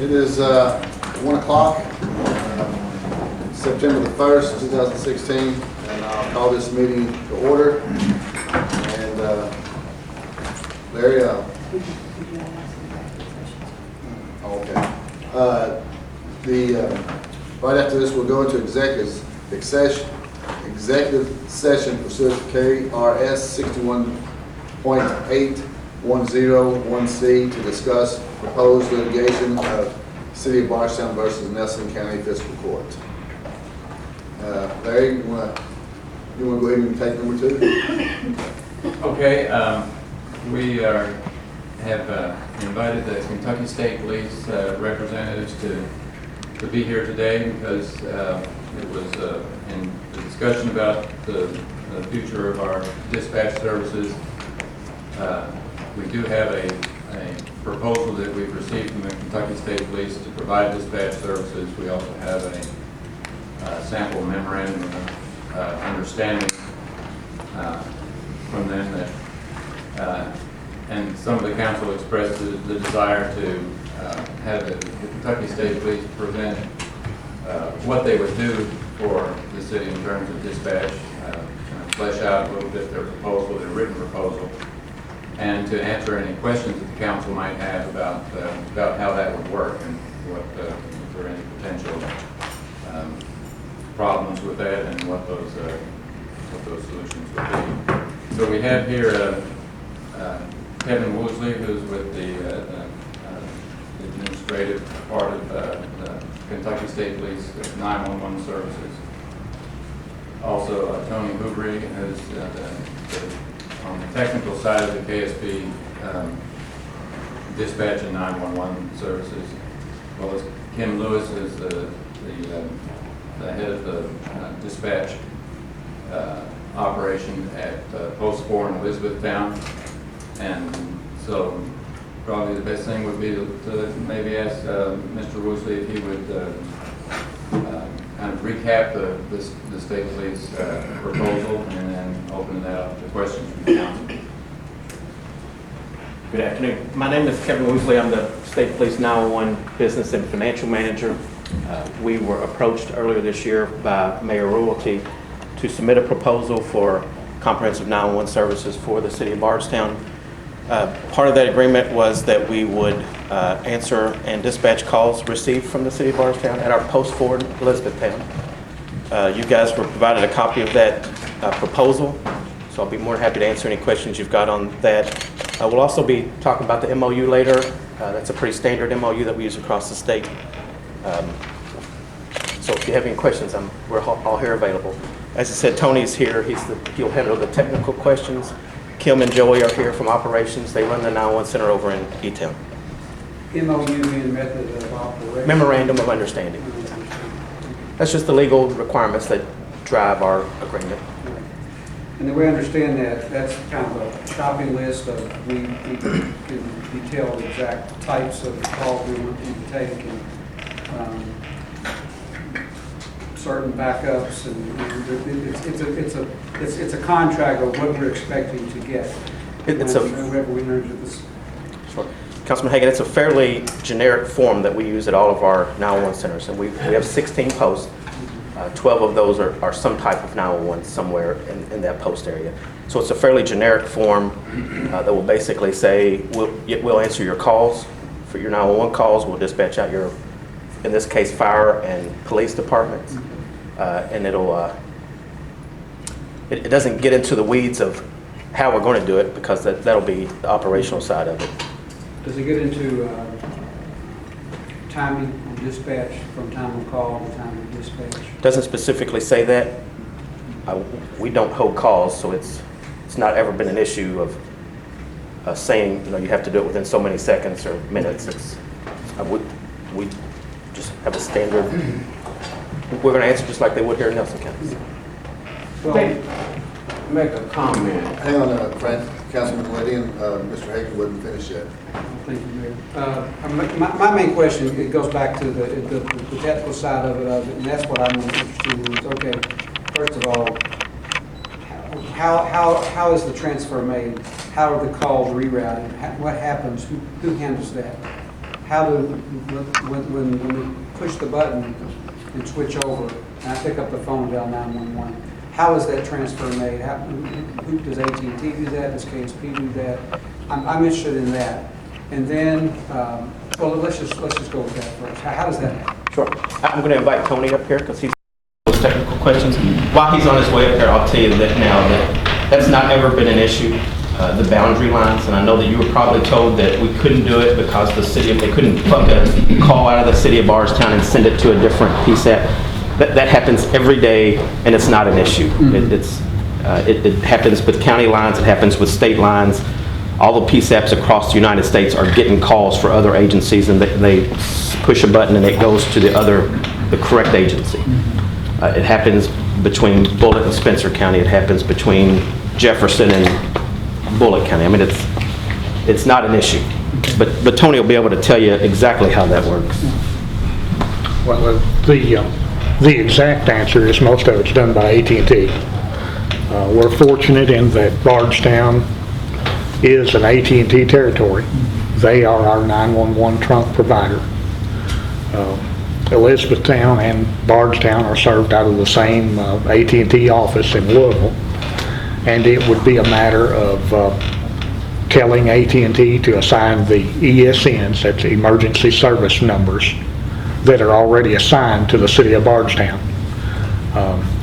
It is 1 o'clock, September the 1st, 2016, and I'll call this meeting to order. And Larry, okay. Right after this, we'll go into executive session pursuant to KRS 61.8101C to discuss proposed litigation of City of Bardstown versus Nelson County Fiscal Court. Larry, you want to go ahead and take number 2? Okay, we have invited the Kentucky State Police representatives to be here today because it was in the discussion about the future of our dispatch services. We do have a proposal that we've received from the Kentucky State Police to provide dispatch services. We also have a sample memorandum of understanding from them that, and some of the council expressed the desire to have the Kentucky State Police present what they would do for the city in terms of dispatch, flesh out a little bit their proposal, their written proposal, and to answer any questions that the council might have about how that would work and what if there are any potential problems with that and what those solutions would be. So we have here Kevin Woosley, who's with the administrative part of the Kentucky State Police 911 services. Also, Tony Hoobry, who's on the technical side of the KSB dispatch and 911 services, as well as Kim Lewis is the head of the dispatch operation at Post 4 in Elizabethtown. And so probably the best thing would be to maybe ask Mr. Woosley if he would kind of recap the state police proposal and then open that up to questions from the council. Good afternoon. My name is Kevin Woosley. I'm the State Police 911 Business and Financial Manager. We were approached earlier this year by Mayor Royalty to submit a proposal for comprehensive 911 services for the City of Bardstown. Part of that agreement was that we would answer and dispatch calls received from the City of Bardstown at our Post 4 in Elizabethtown. You guys were provided a copy of that proposal, so I'll be more than happy to answer any questions you've got on that. We'll also be talking about the MOU later. That's a pretty standard MOU that we use across the state. So if you have any questions, we're all here available. As I said, Tony's here. He'll handle the technical questions. Kim and Joey are here from operations. They run the 911 center over in E-Town. MOU being method of operation? Memorandum of Understanding. That's just the legal requirements that drive our agreement. And the way I understand that, that's kind of a shopping list of we can detail the exact types of calls we want you to take and certain backups, and it's a contract of what we're expecting to get. Whenever we enter this. Sure. Councilman Hagan, it's a fairly generic form that we use at all of our 911 centers, and we have 16 posts. 12 of those are some type of 911 somewhere in that post area. So it's a fairly generic form that will basically say we'll answer your calls for your 911 calls. We'll dispatch out your, in this case, fire and police departments, and it doesn't get into the weeds of how we're going to do it because that'll be the operational side of it. Does it get into timing on dispatch from time of call to time of dispatch? Doesn't specifically say that. We don't hold calls, so it's not ever been an issue of saying you have to do it within so many seconds or minutes. We just have a standard. We're going to answer just like they would here in Nelson County. Well, Make a comment. Hang on, Frank. Councilman Lydian, Mr. Hagan wasn't finished yet. thank you, Mayor. My main question, it goes back to the technical side of it, and that's what I'm interested in. Is, okay, first of all, how is the transfer made? How are the calls rerouted? What happens? Who handles that? how do, when we push the button and switch over, and I pick up the phone and dial 911, how is that transfer made? Who does AT&T do that? Does KSP do that? I'm interested in that. And then, well, let's just go with that first. How does that happen? Sure. I'm going to invite Tony up here because he's those technical questions. While he's on his way up here, I'll tell you that now that that's not ever been an issue, the boundary lines. And I know that you were probably told that we couldn't do it because they couldn't pluck a call out of the city of Bardstown and send it to a different PSAP. That happens every day, and it's not an issue. It happens with county lines. It happens with state lines. All the PSAPs across the United States are getting calls for other agencies, and they push a button and it goes to the correct agency. It happens between Bullitt and Spencer County. It happens between Jefferson and Bullitt County. I mean, it's not an issue. But Tony will be able to tell you exactly how that works. Well, the exact answer is most of it's done by AT&T. We're fortunate in that Bardstown is an AT&T territory. They are our 911 trunk provider. Elizabethtown and Bardstown are served out of the same AT&T office in Louisville, and it would be a matter of telling AT&T to assign the ESNs, that's emergency service numbers, that are already assigned to the city of Bardstown.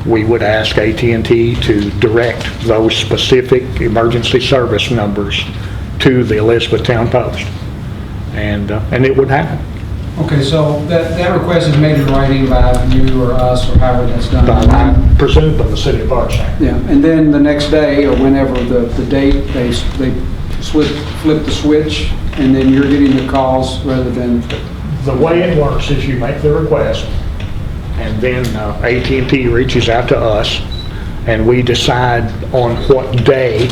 We would ask AT&T to direct those specific emergency service numbers to the Elizabethtown Post, and it would happen. Okay, so that request is made in writing by you or us or however that's done. I presume by the city of Bardstown. Yeah, and then the next day or whenever the date, they flip the switch, and then you're getting the calls rather than... The way it works is you make the request, and then AT&T reaches out to us, and we decide on what day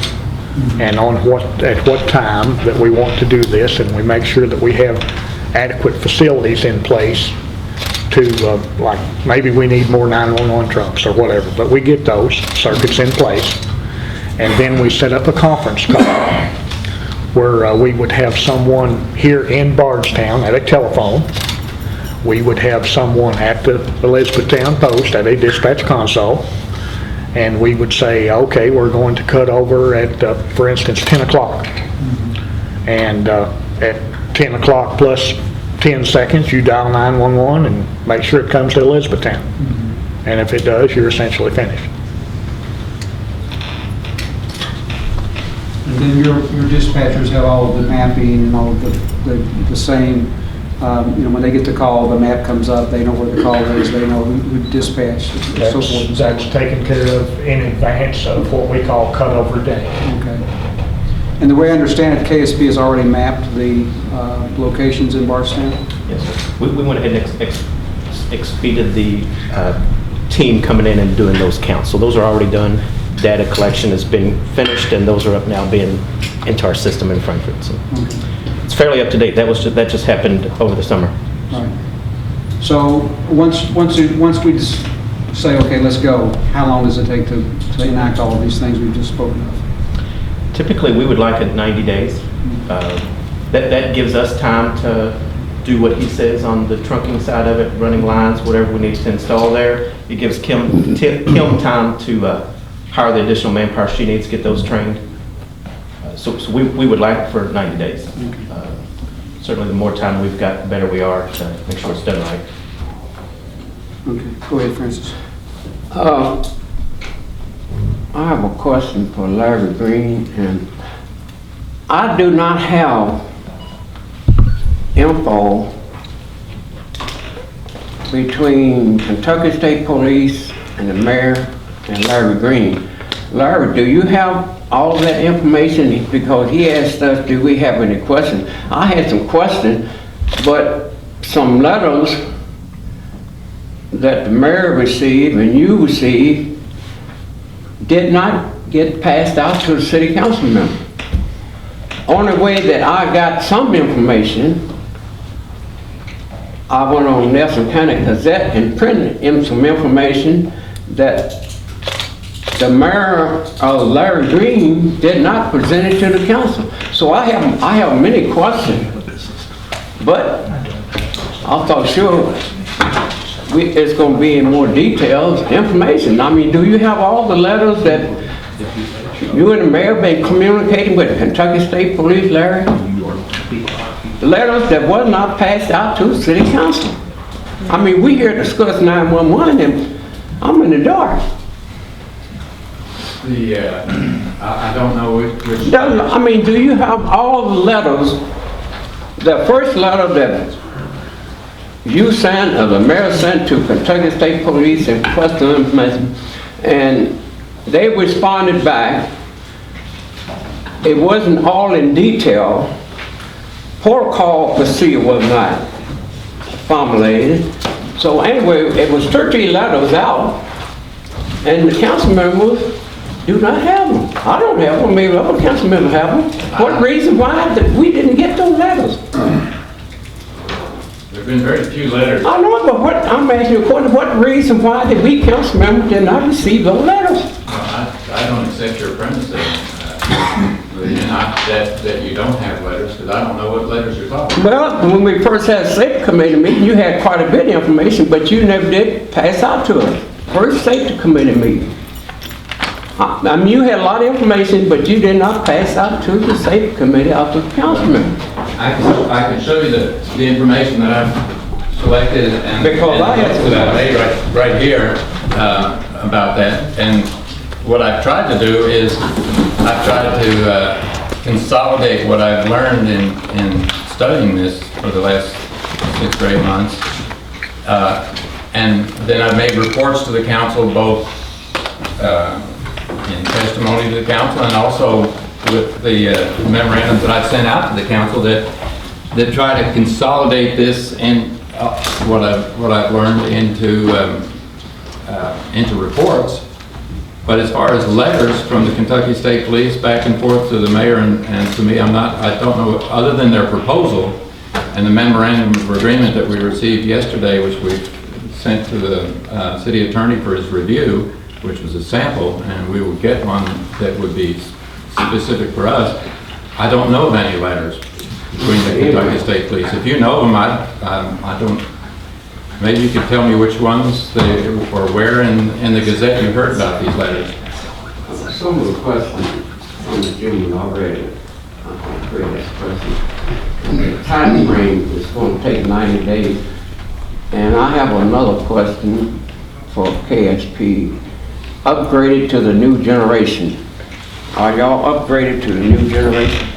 and at what time that we want to do this, and we make sure that we have adequate facilities in place to, like, maybe we need more 911 trucks or whatever, but we get those circuits in place, and then we set up a conference call where we would have someone here in Bardstown at a telephone. We would have someone at the Elizabethtown Post at a dispatch console, and we would say, okay, we're going to cut over at, for instance, 10 o'clock. And at 10 o'clock plus 10 seconds, you dial 911 and make sure it comes to Elizabethtown. And if it does, you're essentially finished. And then your dispatchers have all of the mapping and all of the same, when they get the call, the map comes up, they know where the call is, they know who dispatched, so forth and so on. That's taken care of in advance of what we call cutover day. Okay. And the way I understand it, KSP has already mapped the locations in Bardstown? Yes, sir. We went ahead and expedited the team coming in and doing those counts. So those are already done. Data collection has been finished, and those are up now being into our system in Frankfurt. So it's fairly up to date. That just happened over the summer. All right. So once we just say, okay, let's go, how long does it take to enact all of these things we've just spoken of? Typically, we would like it 90 days. That gives us time to do what he says on the trunking side of it, running lines, whatever we need to install there. It gives Kim time to hire the additional manpower she needs to get those trained. So we would like it for 90 days. Certainly, the more time we've got, the better we are to make sure it's done right. Okay, go ahead, Francis. I have a question for Larry Green, and I do not have info between Kentucky State Police and the mayor and Larry Green. Larry, do you have all of that information? Because he asked us, do we have any questions? I had some questions, but some letters that the mayor received and you received did not get passed out to the city council member. Only way that I got some information, I went on Nelson County Gazette and printed him some information that the mayor, Larry Green, did not present it to the council. So I have many questions. But I thought, sure, it's gonna be in more details, information. I mean, do you have all the letters that you and the mayor have been communicating with the Kentucky State Police, Larry? Letters that was not passed out to the city council. I mean, we here discuss 911 and I'm in the dark. I don't know which. I mean, do you have all the letters, the first letter that you sent, or the mayor sent to Kentucky State Police and requested information, and they responded back. It wasn't all in detail. Protocol procedure was not formulated. So anyway, it was 13 letters out, and the council members do not have them. I don't have them, maybe other council members have them. What reason why that we didn't get those letters? There've been very few letters. I know, but what, I'm asking you, what reason why did we council members did not receive those letters? I don't accept your premise that you don't have letters, because I don't know what letters you're talking about. Well, when we first had safety committee meeting, you had quite a bit of information, but you never did pass out to us. First safety committee meeting. I mean, you had a lot of information, but you did not pass out to the safety committee of the council members. I can show you the information that I've collected and Because I had that I made right here about that. And what I've tried to do is I've tried to consolidate what I've learned in studying this for the last 6 or 8 months. And then I've made reports to the council, both in testimony to the council and also with the memorandums that I've sent out to the council that try to consolidate this and what I've learned into reports. But as far as letters from the Kentucky State Police back and forth to the mayor and to me, I don't know, other than their proposal and the memorandum of agreement that we received yesterday, which we sent to the city attorney for his review, which was a sample, and we will get one that would be specific for us. I don't know of any letters between the Kentucky State Police. If you know them, I don't. Maybe you could tell me which ones or where in the Gazette you heard about these letters. Some of the questions from the gentleman already, I'm read that question. The time frame is going to take 90 days. And I have another question for KSP. Upgraded to the new generation. Are y'all upgraded to the new generation?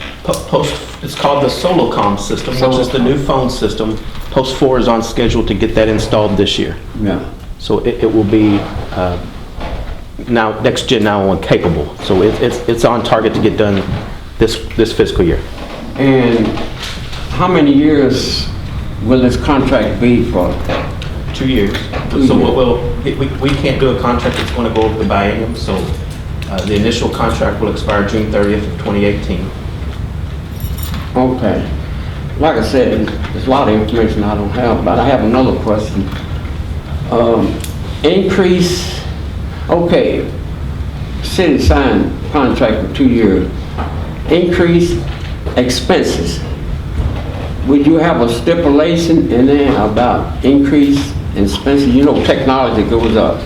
It's called the Solocom system, which is the new phone system. Post 4 is on schedule to get that installed this year. Yeah. So it will be now next gen now on capable. So it's on target to get done this fiscal year. And how many years will this contract be for? 2 years. So we can't do a contract that's going to go over the biennium. So the initial contract will expire June 30th of 2018. Okay. Like I said, there's a lot of information I don't have, but I have another question. Increase, okay, city signed contract for 2 years. Increase expenses. Would you have a stipulation in there about increase in expenses? You know, technology goes up.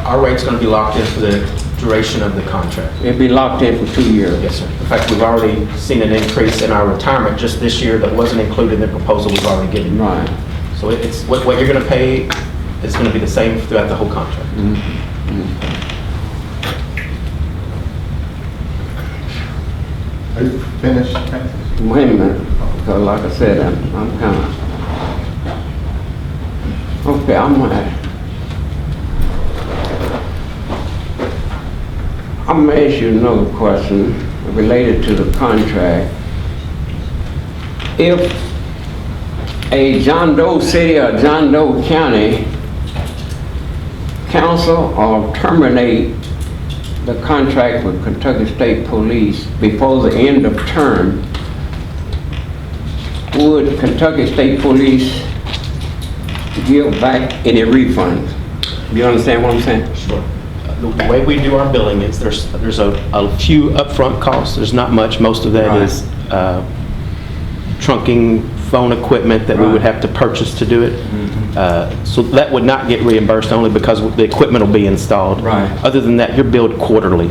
Our rate's going to be locked in for the duration of the contract. It'd be locked in for 2 years. Yes, sir. In fact, we've already seen an increase in our retirement just this year that wasn't included in the proposal we've already given. Right. So it's what you're going to pay is going to be the same throughout the whole contract. Are you finished? Wait a minute, because like I said, I'm kind of, okay, I'm gonna ask you another question related to the contract. If a John Doe City or John Doe County council or terminate the contract with Kentucky State Police before the end of term, would Kentucky State Police give back any refunds? You understand what I'm saying? Sure. The way we do our billing is there's a few upfront costs. There's not much. Most of that is trunking phone equipment that we would have to purchase to do it. So that would not get reimbursed only because the equipment will be installed. Right. Other than that, you're billed quarterly.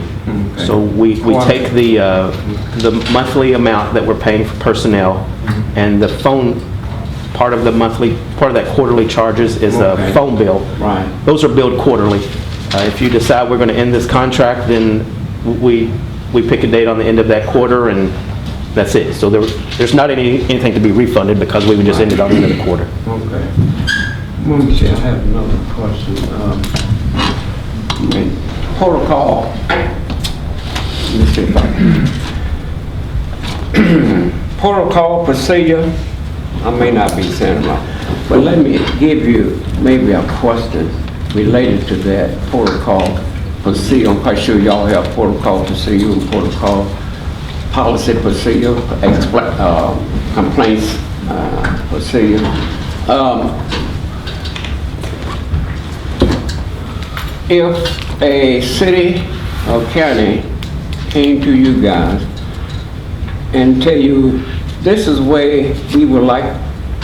So we take the monthly amount that we're paying for personnel, and the phone part of that quarterly charges is a Okay. phone bill. Right. Those are billed quarterly. If you decide we're going to end this contract, then we pick a date on the end of that quarter, and that's it. So there's not anything to be refunded because we would just end it on the end of the quarter. Okay. Let me see, I have another question. Protocol. Let me see if I can. Protocol procedure, I may not be saying it right, but let me give you maybe a question related to that protocol procedure. I'm quite sure y'all have protocol procedure and protocol policy procedure, complaints procedure. If a city or county came to you guys and tell you, this is where we would like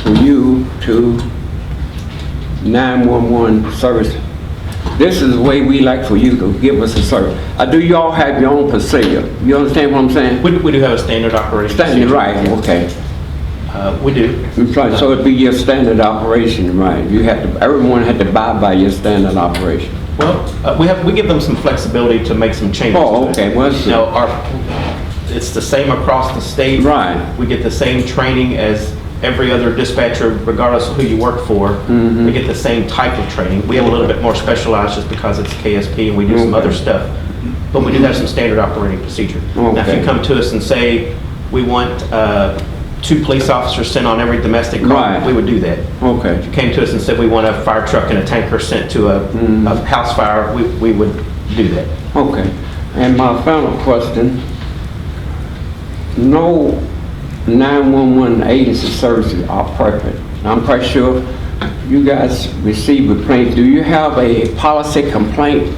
for you to 911 service, this is the way we like for you to give us a service. Do you all have your own procedure? You understand what I'm saying? We do have a standard operation. Standard, right, okay. We do. Right, so it'd be your standard operation, right? Everyone had to abide by your standard operation. Well, we give them some flexibility to make some changes. Oh, to it. okay, well, You know, it's the same across the state. Right. We get the same training as every other dispatcher, regardless of who you work for. Mm-hmm. We get the same type of training. We have a little bit more specialized just because it's KSP and we do some Okay. other stuff. But we do have some standard operating procedure. Now, if Okay. you come to us and say, we want 2 police officers sent on every domestic call, Right. we would do that. Okay. If you came to us and said we want a fire truck and a tanker sent to a house fire, we would do that. Okay. And my final question, no 911 agency services are perfect. I'm quite sure you guys receive complaints. Do you have a policy complaint?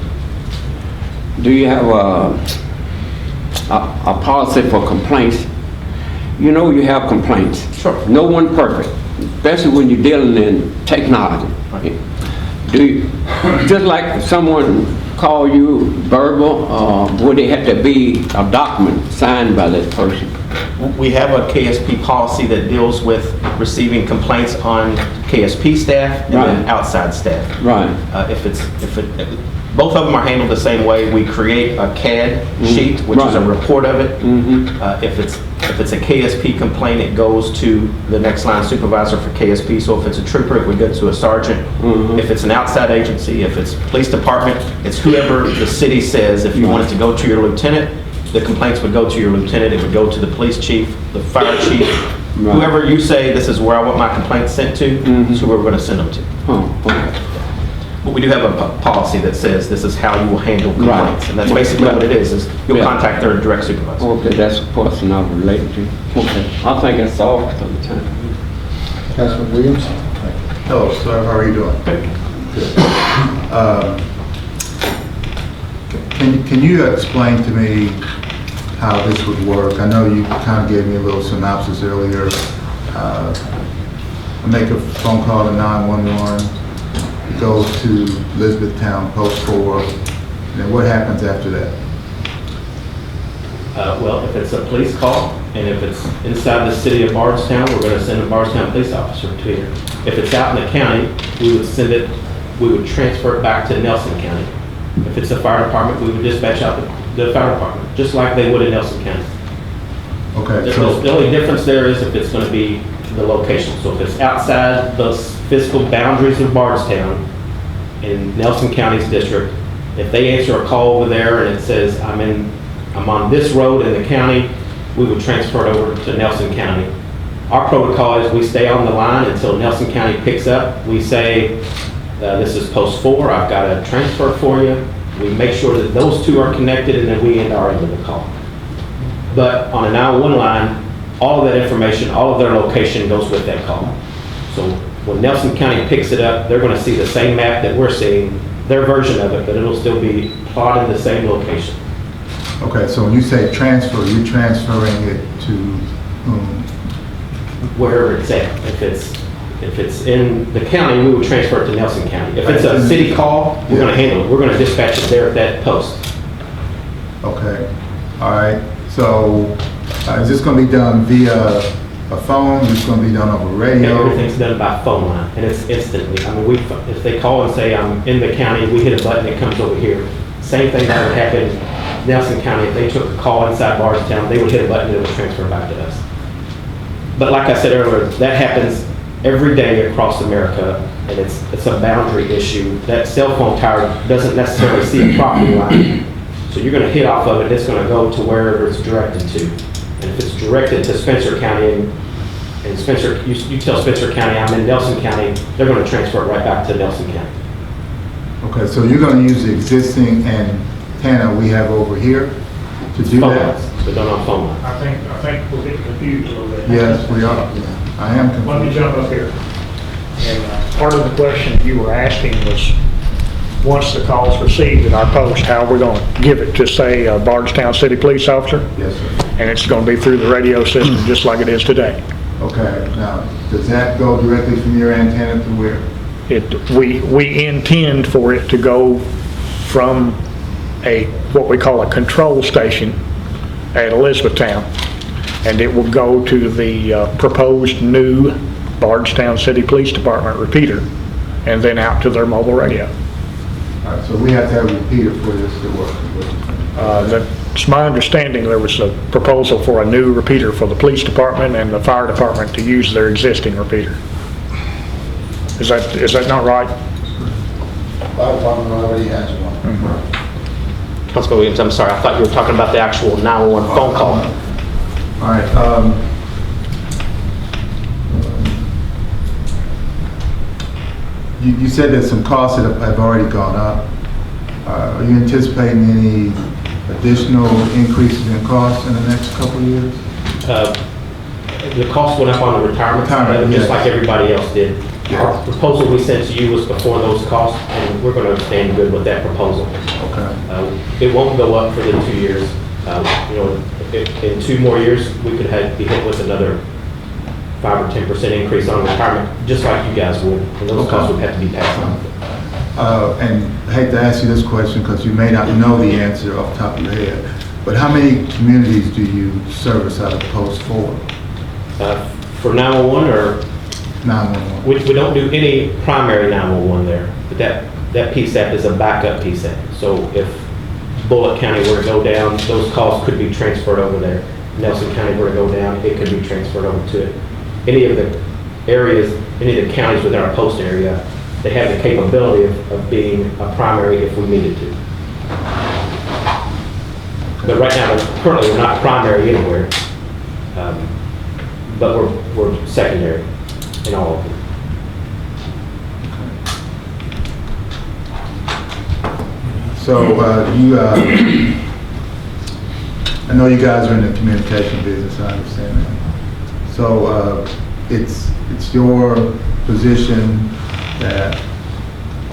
Do you have a policy for complaints? You know you have complaints. Sure. No one perfect, especially when you're dealing in technology. Do you, just like someone call you verbal, would it have to be a document signed by that person? We have a KSP policy that deals with receiving complaints on KSP staff and then Right. outside staff. Right. Both of them are handled the same way. We create a CAD sheet, which is a Right. report of it. Mm-hmm. If it's a KSP complaint, it goes to the next line supervisor for KSP. So if it's a trooper, it would go to a sergeant. Mm-hmm. If it's an outside agency, if it's police department, it's whoever the city says. If you want it to go to your lieutenant, the complaints would go to your lieutenant. It would go to the police chief, the fire chief. Right. Whoever you say, this is where I want my complaint sent to, is who we're going to send them to. Oh, okay. But we do have a policy that says this is how you will handle complaints. Right. And that's basically what it is you'll Yeah. contact their direct supervisor. Okay, that's the person I relate to. Okay, I think that's all for the time. Councilman Williams? Hello, sir. How are you doing? Can you explain to me how this would work? I know you kind of gave me a little synopsis earlier. I make a phone call to 911, go to Elizabethtown, post 4, and then what happens after that? Well, if it's a police call, and if it's inside the city of Bardstown, we're going to send a Bardstown police officer to here. If it's out in the county, we would transfer it back to Nelson County. If it's a fire department, we would dispatch out the fire department, just like they would in Nelson County. Okay, The so, only difference there is if it's going to be the location. So if it's outside the physical boundaries of Bardstown in Nelson County's district, if they answer a call over there and it says, I'm on this road in the county, we would transfer it over to Nelson County. Our protocol is we stay on the line until Nelson County picks up. We say, this is post 4, I've got a transfer for you. We make sure that those two are connected and then we end our end of the call. But on a 911 line, all of that information, all of their location goes with that call. So when Nelson County picks it up, they're going to see the same map that we're seeing, their version of it, but it'll still be plotted the same location. okay, so when you say transfer, you're transferring it to whom? wherever it's at. If it's in the county, we would transfer it to Nelson County. If it's a city call, we're going to handle it. We're going to dispatch it there at that post. Okay, all right. So is this going to be done via a phone? Is this going to be done over radio? Everything's done by phone line, and it's instantly. I mean, if they call and say, I'm in the county, we hit a button, it comes over here. Same thing that would happen in Nelson County. If they took a call inside Bardstown, they would hit a button and it would transfer back to us. But like I said earlier, that happens every day across America, and it's a boundary issue. That cell phone tower doesn't necessarily see a property line. So you're going to hit off of it, it's going to go to wherever it's directed to. And if it's directed to Spencer County, and Spencer, you tell Spencer County, I'm in Nelson County, they're going to transfer it right back to Nelson County. Okay, so you're going to use the existing antenna we have over here to do Phone that? lines, but don't on phone lines. I think we're getting confused a little bit. Yes, we are. I am Let me confused. jump up here. And part of the question you were asking was, once the call's received at our post, how are we going to give it to, say, a Bardstown City Police officer? Yes, sir. And it's going to be through the radio system, just like it is today. Okay, now, does that go directly from your antenna to where? We intend for it to go from what we call a control station at Elizabethtown, and it will go to the proposed new Bardstown City Police Department repeater, and then out to their mobile radio. All right, so we have to have a repeater for this to work. is what you're saying. It's my understanding there was a proposal for a new repeater for the police department and the fire department to use their existing repeater. Is that not right? Fire department already has one. Councilman Williams, I'm sorry, I thought you were talking about the actual 911 phone call. All right, you said that some costs have already gone up. Are you anticipating any additional increases in costs in the next couple of years? The cost went up on the retirement side, just yes. like everybody else did. Our proposal we sent to you was before those costs, and we're going to stand good with that proposal. Okay. It won't go up for the 2 years. In 2 more years, we could be hit with another 5 or 10% increase on retirement, just like you guys would, and those costs would have to be passed on. And I hate to ask you this question because you may not know the answer off the top of your head, but how many communities do you service out of Post 4? For 911, or 911? we don't do any primary 911 there, but that PSAP is a backup PSAP. So if Bullitt County were to go down, those calls could be transferred over there. Nelson County were to go down, it could be transferred over to it. Any of the areas, any of the counties within our post area, they have the capability of being a primary if we needed to. But right now, currently, we're not primary anywhere, but we're secondary in all of them. So I know you guys are in the communication business, I understand that. So it's your position that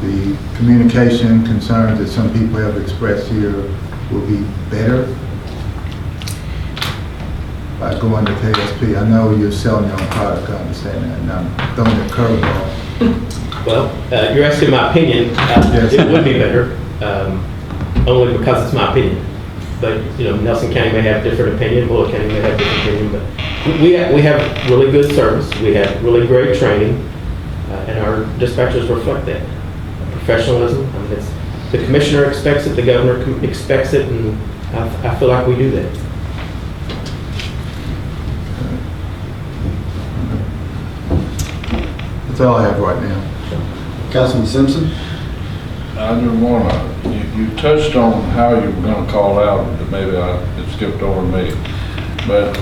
the communication concerns that some people have expressed here will be better by going to KSP. I know you're selling your own product, I understand that, and I'm throwing a curveball. Well, you're asking my opinion. Yes. It would be better, only because it's my opinion. But, Nelson County may have a different opinion, Bullitt County may have a different opinion, but we have really good service, we have really great training, and our dispatchers reflect that. Professionalism, the commissioner expects it, the governor expects it, and I feel like we do that. That's all I have right now. Councilman Simpson? I just want to, you touched on how you were going to call out, but maybe it skipped over me. But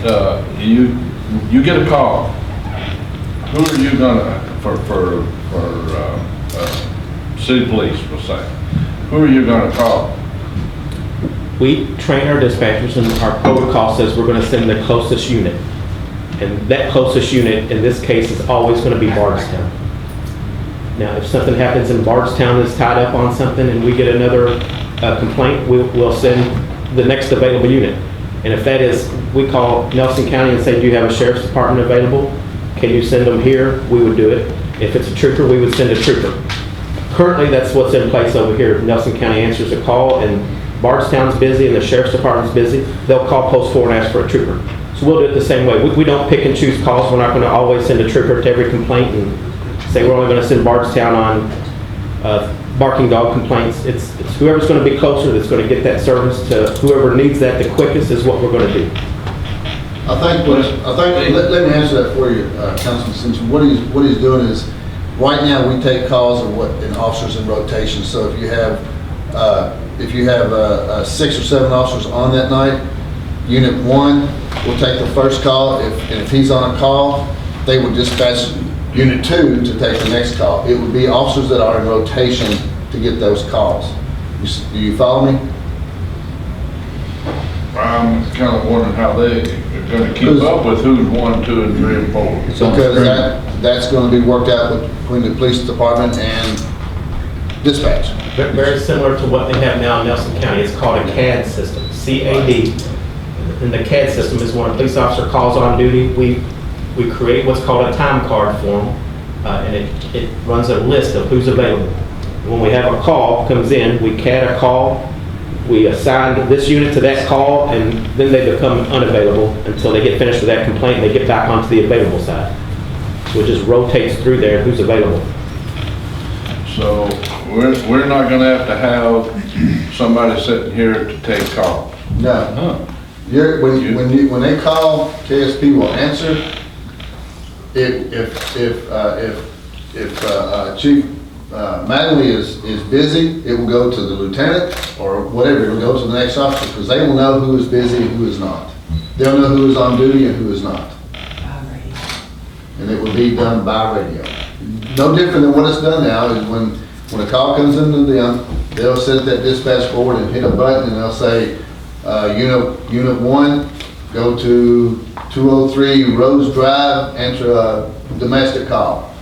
you get a call. Who are you going to, for city police, we'll say, who are you going to call? We train our dispatchers, and our protocol says we're going to send the closest unit. And that closest unit, in this case, is always going to be Bardstown. Now, if something happens in Bardstown that's tied up on something and we get another complaint, we'll send the next available unit. And if that is, we call Nelson County and say, do you have a sheriff's department available? can you send them here? We would do it. If it's a trooper, we would send a trooper. Currently, that's what's in place over here. Nelson County answers a call, and Bardstown's busy and the sheriff's department's busy. They'll call post 4 and ask for a trooper. So we'll do it the same way. We don't pick and choose calls. We're not going to always send a trooper to every complaint and say we're only going to send Bardstown on barking dog complaints. It's whoever's going to be closer that's going to get that service to whoever needs that the quickest is what we're going to do. Let me answer that for you, Councilman Simpson. What he's doing is, right now, we take calls of in officers in rotation. So if you have 6 or 7 officers on that night, Unit 1 will take the first call. If he's on a call, they would dispatch Unit 2 to take the next call. It would be officers that are in rotation to get those calls. Do you follow me? I'm kind of wondering how they are going to keep up with who's 1, 2, and 3, and 4. Because that's going to be worked out between the police department and dispatch. Very similar to what they have now in Nelson County. It's called a CAD system, C-A-D. And the CAD system is when a police officer calls on duty, we create what's called a time card for them, and it runs a list of who's available. When we have a call comes in, we CAD a call, we assign this unit to that call, and then they become unavailable until they get finished with that complaint and they get back onto the available side. So it just rotates through there who's available. So we're not going to have somebody sitting here to take calls. No. When they call, KSP will answer. If Chief Mattingly is busy, it will go to the lieutenant or whatever. It will go to the next officer because they will know who is busy and who is not. They'll know who is on duty and who is not. And it will be done by radio. No different than what it's done now is when a call comes into them, they'll set that dispatch forward and hit a button and they'll say, Unit 1, go to 203 Rose Drive, answer a domestic call.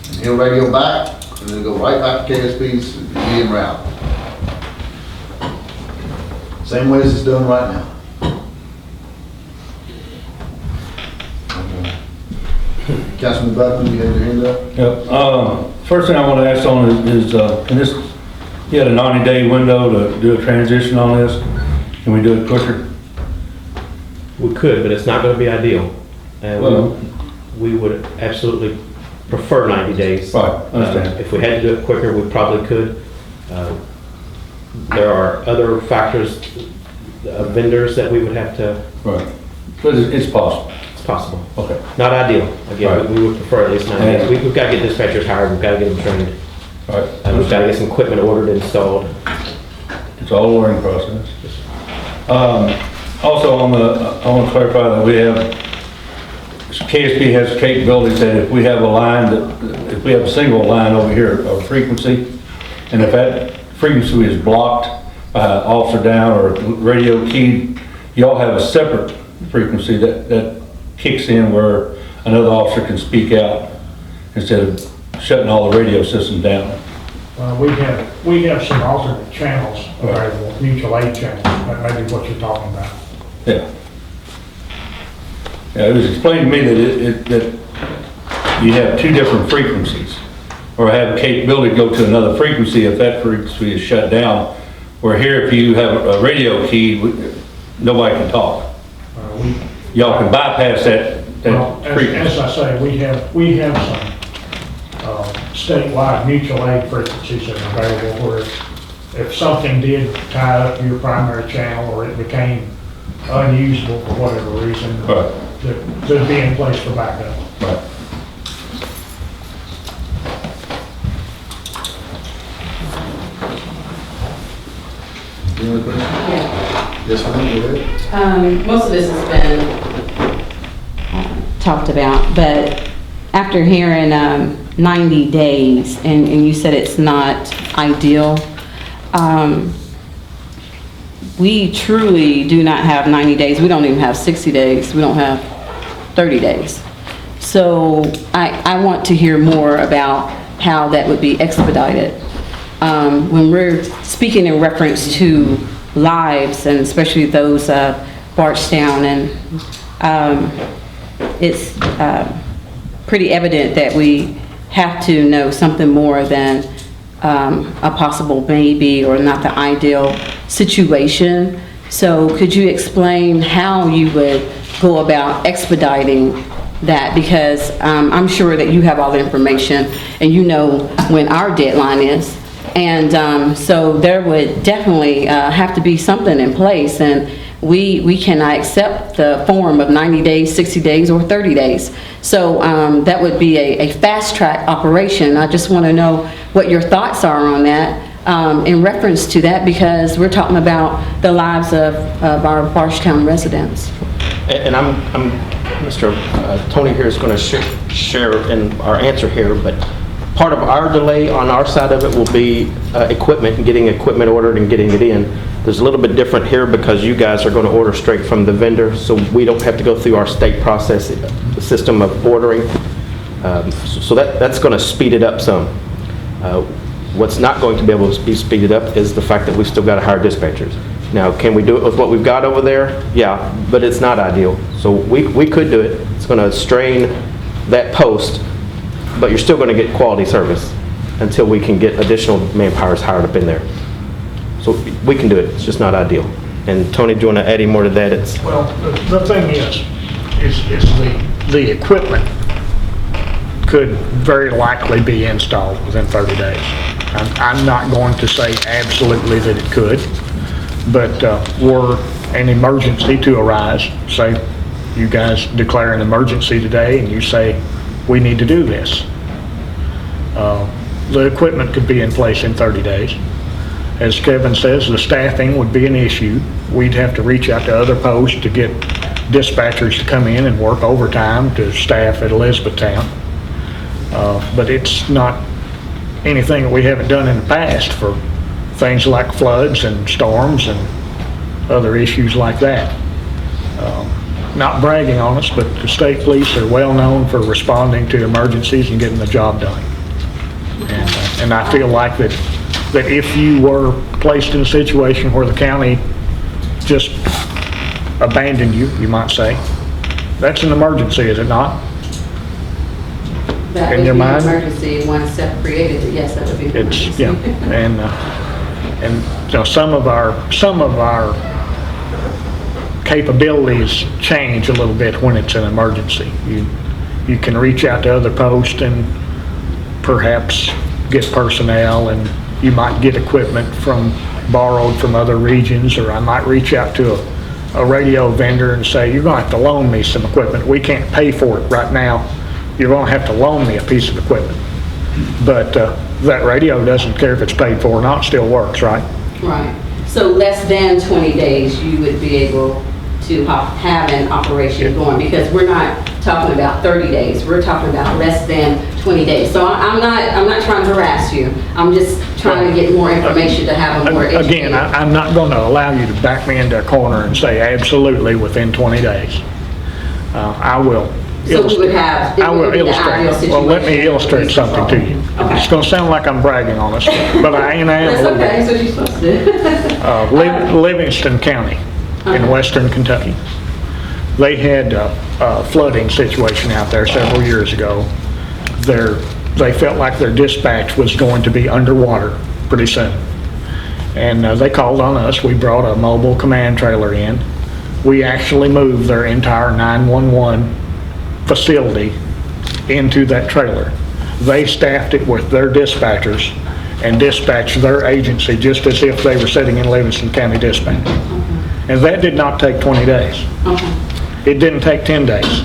And he'll radio back, and then go right back to KSP's and be en route. Same way as it's done right now. Councilman Buckman, you have your hand up? Yep. First thing I want to ask on is you had a 90-day window to do a transition on this. Can we do it quicker? We could, but it's not going to be ideal. We would absolutely prefer 90 days. Right, understand. If we had to do it quicker, we probably could. There are other factors, vendors that we would have to. Right. But it's possible. It's possible. Okay. Not ideal. Again, Right. we would prefer at least 90 days. We've got to get dispatchers hired. We've got to get them trained. Right. And we've got to get some equipment ordered and installed. It's all a learning process. Also, I want to clarify that KSP has capabilities that if we have if we have a single line over here of frequency, and if that frequency is blocked by officer down or radio keyed, y'all have a separate frequency that kicks in where another officer can speak out instead of shutting all the radio systems down. We have some alternate channels available, mutual aid channels, that may be what you're talking about. Yeah. Yeah, it was explained to me that you have 2 different frequencies, or have a capability to go to another frequency if that frequency is shut down. Where here, if you have a radio key, nobody can talk. Y'all can bypass that frequency. As I say, we have some statewide mutual aid frequencies that are available where if something did tie up your primary channel or it became unusable for whatever reason, Right. They'd be in place for backup. Right. Any other questions? Yes, ma'am, go ahead. Most of this has been talked about, but after hearing 90 days, and you said it's not ideal, we truly do not have 90 days. We don't even have 60 days. We don't have 30 days. So I want to hear more about how that would be expedited. When we're speaking in reference to lives, and especially those of Bardstown, and pretty evident that we have to know something more than a possible maybe or not the ideal situation. So could you explain how you would go about expediting that? Because I'm sure that you have all the information and you know when our deadline is. And so there would definitely have to be something in place, and we cannot accept the form of 90 days, 60 days, or 30 days. So that would be a fast-track operation. I just want to know what your thoughts are on that in reference to that, because we're talking about the lives of our Barstown residents. And Mr. Tony here is going to share in our answer here, but part of our delay on our side of it will be equipment and getting equipment ordered and getting it in. There's a little bit different here because you guys are going to order straight from the vendor, so we don't have to go through our state process system of ordering. So that's going to speed it up some. What's not going to be able to be speeded up is the fact that we've still got to hire dispatchers. Now, can we do it with what we've got over there? Yeah, but it's not ideal. So we could do it. It's going to strain that post, but you're still going to get quality service until we can get additional manpower hired up in there. So we can do it. It's just not ideal. And Tony, do you want to add any more to that? Well, the thing is the equipment could very likely be installed within 30 days. I'm not going to say absolutely that it could, but were an emergency to arise, say you guys declare an emergency today and you say we need to do this, the equipment could be in place in 30 days. As Kevin says, the staffing would be an issue. We'd have to reach out to other posts to get dispatchers to come in and work overtime to staff at Elizabethtown. But it's not anything that we haven't done in the past for things like floods and storms and other issues like that. Not bragging on us, but the state police are well known for responding to emergencies and getting the job done. And I feel like that if you were placed in a situation where the county just abandoned you, you might say, that's an emergency, is it not? That In your mind? emergency, once Sept created it, yes, that would be an emergency. Yeah, and you know, some of our capabilities change a little bit when it's an emergency. You can reach out to other posts and perhaps get personnel, and you might get equipment borrowed from other regions, or I might reach out to a radio vendor and say, you're going to have to loan me some equipment. We can't pay for it right now. You're going to have to loan me a piece of equipment. But that radio doesn't care if it's paid for or not, still works, right? Right. So less than 20 days, you would be able to have an operation going, because we're not talking about 30 days. We're talking about less than 20 days. So I'm not trying to harass you. I'm just trying to get more information to have a more educated. Again, I'm not going to allow you to back me into a corner and say absolutely within 20 days. I will. So we would have, I will illustrate. Well, let me illustrate something to you. Okay. It's going to sound like I'm bragging on us, but I am a little bit. That's okay, that's what you're supposed to do. Livingston County in western Kentucky. They had a flooding situation out there several years ago. They felt like their dispatch was going to be underwater pretty soon. And they called on us. We brought a mobile command trailer in. We actually moved their entire 911 facility into that trailer. They staffed it with their dispatchers and dispatched their agency just as if they were sitting in Livingston County Dispatch. And that did not take 20 days. It didn't take 10 days.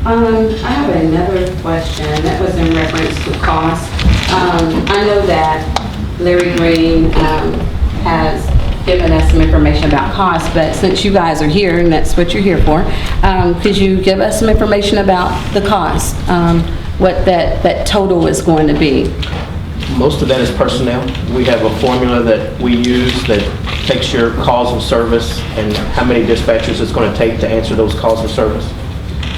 I have another question that was in reference to cost. I know that Larry Green has given us some information about cost, but since you guys are here and that's what you're here for, could you give us some information about the cost, what that total is going to be? Most of that is personnel. We have a formula that we use that takes your calls of service and how many dispatchers it's going to take to answer those calls of service.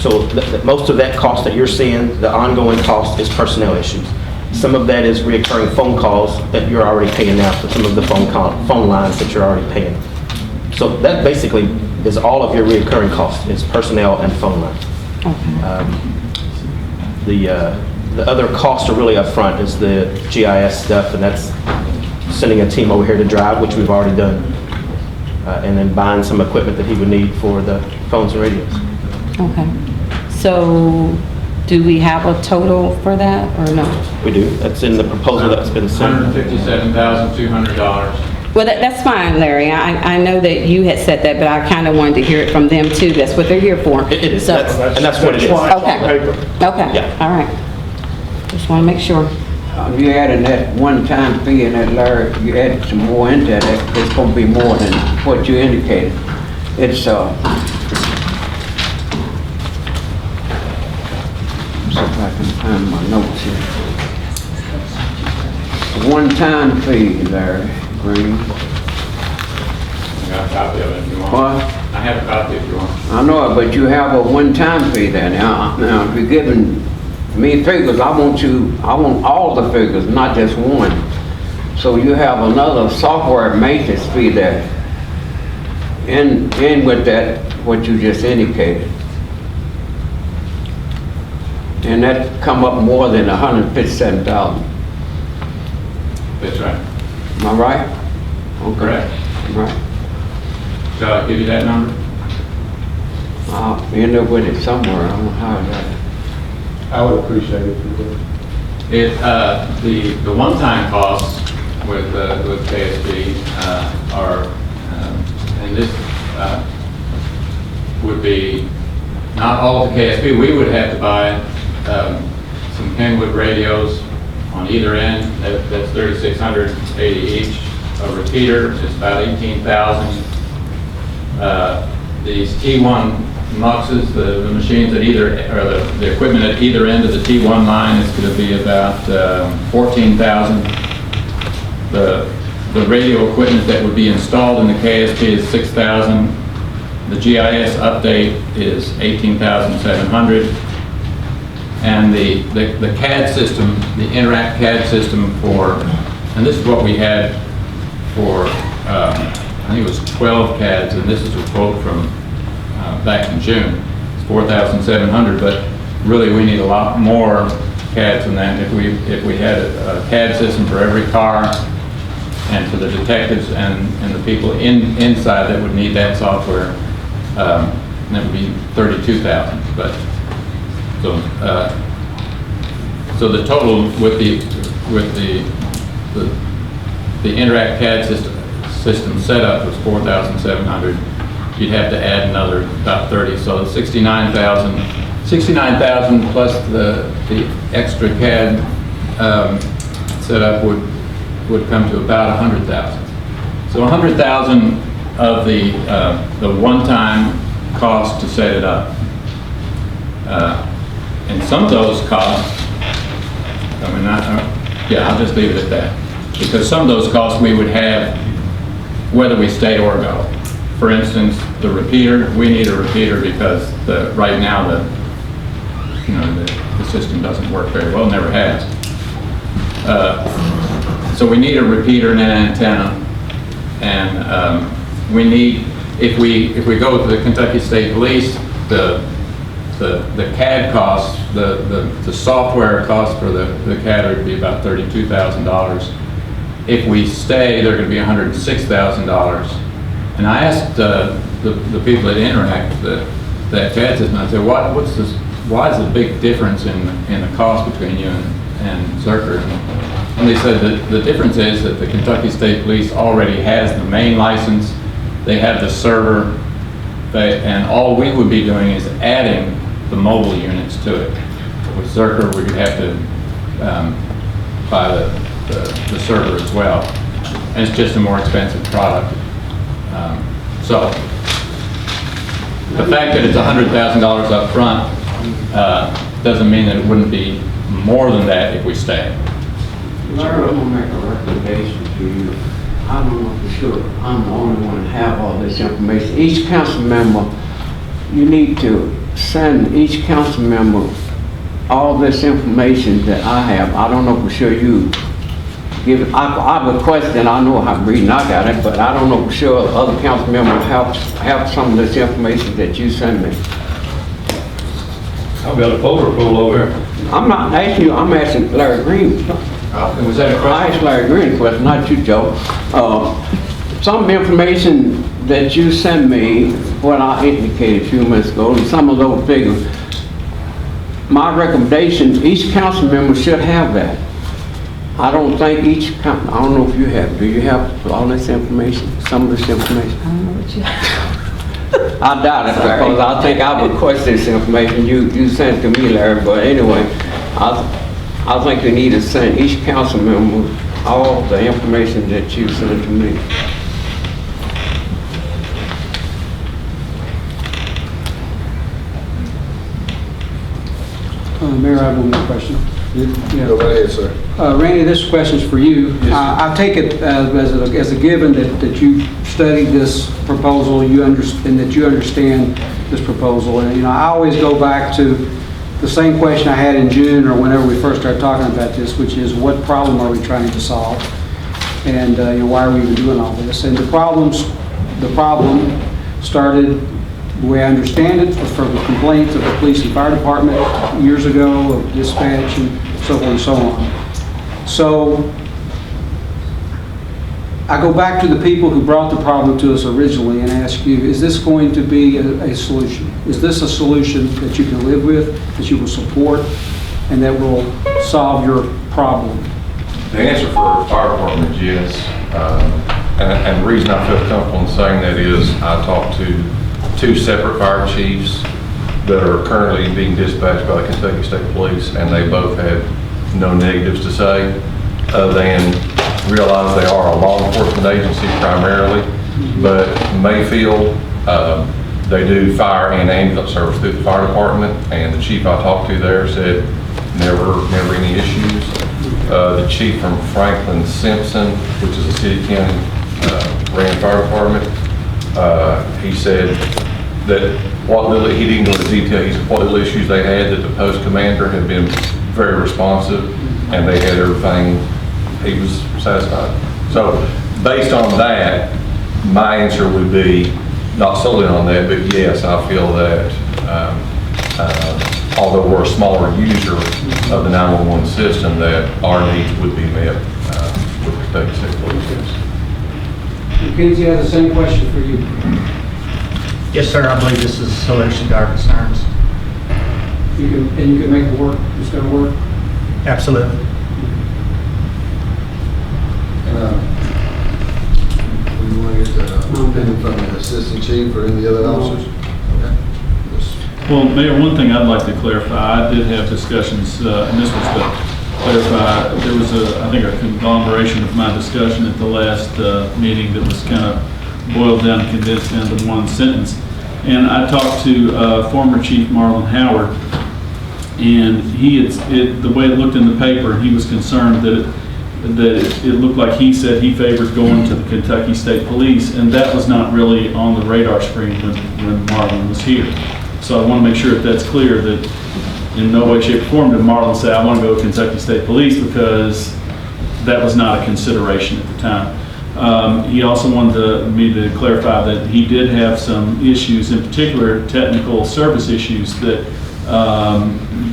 So most of that cost that you're seeing, the ongoing cost, is personnel issues. Some of that is recurring phone calls that you're already paying out for some of the phone lines that you're already paying. So that basically is all of your recurring costs. It's personnel and phone lines. The other costs are really upfront is the GIS stuff, and that's sending a team over here to drive, which we've already done, and then buying some equipment that he would need for the phones and radios. Okay. So do we have a total for that or no? We do. That's in the proposal that's been sent. $157,200. Well, that's fine, Larry. I know that you had said that, but I kind of wanted to hear it from them too. That's what they're here for. It is, So- and that's what it is. Okay. Okay, Yeah. all right. Just want to make sure. You adding that one-time fee in that, Larry, you added some more into that, it's gonna be more than what you indicated. It's, see if I can find my notes here. One-time fee, Larry Green. I got a copy of it if you want. What? I have a copy if you want. I know it, but you have a one-time fee there now. Now, if you're giving me figures, I want all the figures, not just one. So you have another software maintenance fee there. In with that, what you just indicated. And that come up more than $157,000. That's right. Am I right? Okay. Correct. Right. Shall I give you that number? I'll end up with it somewhere. I don't know how that. I would appreciate it if you would. The one-time costs with KSP are, and this would be not all of the KSP. We would have to buy some Kenwood radios on either end. That's $3,680 each. A repeater is about $18,000. These T1 muxes, the machines at either, or the equipment at either end of the T1 line is going to be about $14,000. The radio equipment that would be installed in the KSP is $6,000. The GIS update is $18,700. And the CAD system, the Interact CAD system for, and this is what we had for, I think it was 12 CADs, and this is a quote from back in June. It's $4,700, but really we need a lot more CADs than that. If we had a CAD system for every car and for the detectives and the people inside that would need that software, that would be $32,000. But so the total with the Interact CAD system setup was $4,700. You'd have to add another about 30, so 69,000. 69,000 plus the extra CAD setup would come to about 100,000. So 100,000 of the one-time cost to set it up. And some of those costs, I'll just leave it at that. Because some of those costs we would have whether we stay or go. For instance, the repeater, we need a repeater because right now the system doesn't work very well, never has. So we need a repeater and an antenna, and we need, if we go to the Kentucky State Police, the CAD costs, the software cost for the CAD would be about $32,000. If we stay, they're going to be $106,000. And I asked the people at Interact, that CAD system, I said, why is the big difference in the cost between you and Zerker? And they said that the difference is that the Kentucky State Police already has the main license, they have the server, and all we would be doing is adding the mobile units to it. With Zerker, we would have to buy the server as well. And it's just a more expensive product. So the fact that it's $100,000 up front doesn't mean that it wouldn't be more than that if we stay. Larry, I'm gonna make a recommendation to you. I don't know for sure, I'm the only one to have all this information. Each council member, you need to send each council member all this information that I have. I don't know for sure you give it. I have a question, I know how reading I got it, but I don't know for sure other council members have some of this information that you send me. I've got a folder full over here. I'm not asking you, I'm asking Larry Green. Was that a I question? asked Larry Green a question, not you, Joe. Some information that you sent me, what I indicated a few minutes ago, and some of those figures, my recommendation, each council member should have that. I don't think I don't know if you have, do you have all this information, some of this information? I don't know what you I doubt it, because I think I would request this information, you sent it to me, Larry, but anyway, I think you need to send each council member all the information that you sent to me. Mayor, I have one more question. Go right ahead, sir. Randy, this question's for you. I take it as a given that you studied this proposal, and that you understand this proposal. And, I always go back to the same question I had in June or whenever we first started talking about this, which is what problem are we trying to solve? And, why are we even doing all this? And the problem started, the way I understand it, from the complaints of the police and fire department years ago, of dispatch and so forth and so on. So I go back to the people who brought the problem to us originally and ask you, is this going to be a solution? Is this a solution that you can live with, that you will support, and that will solve your problem? The answer for our fire department is yes. And the reason I feel comfortable in saying that is I talked to 2 separate fire chiefs that are currently being dispatched by the Kentucky State Police, and they both had no negatives to say, other than realize they are a law enforcement agency primarily, but Mayfield, they do fire and ambulance service through the fire department, and the chief I talked to there said never any issues. The chief from Franklin Simpson, which is a city county ran fire department, he said that he didn't go into detail, he said what little issues they had, that the post commander had been very responsive and they had everything, he was satisfied. So based on that, my answer would be, not solely on that, but yes, I feel that although we're a smaller user of the 911 system, that our needs would be met with the Kentucky State Police. Mackenzie, I have the same question for you. Yes, sir, I believe this is a solution to our concerns. You can make it work, it's going to work? Absolutely. We want to get the opinion from the assistant chief or any of the other officers? Okay. Well, Mayor, one thing I'd like to clarify, I did have discussions, and this was to clarify, there was I think a conglomeration of my discussion at the last meeting that was kind of boiled down and condensed down to one sentence. And I talked to former Chief Marlon Howard, and the way it looked in the paper, he was concerned that it looked like he said he favored going to the Kentucky State Police, and that was not really on the radar screen when Marlon was here. So I want to make sure that that's clear, that in no way, shape, or form did Marlon say, I want to go to Kentucky State Police, because that was not a consideration at the time. He also wanted me to clarify that he did have some issues, in particular technical service issues that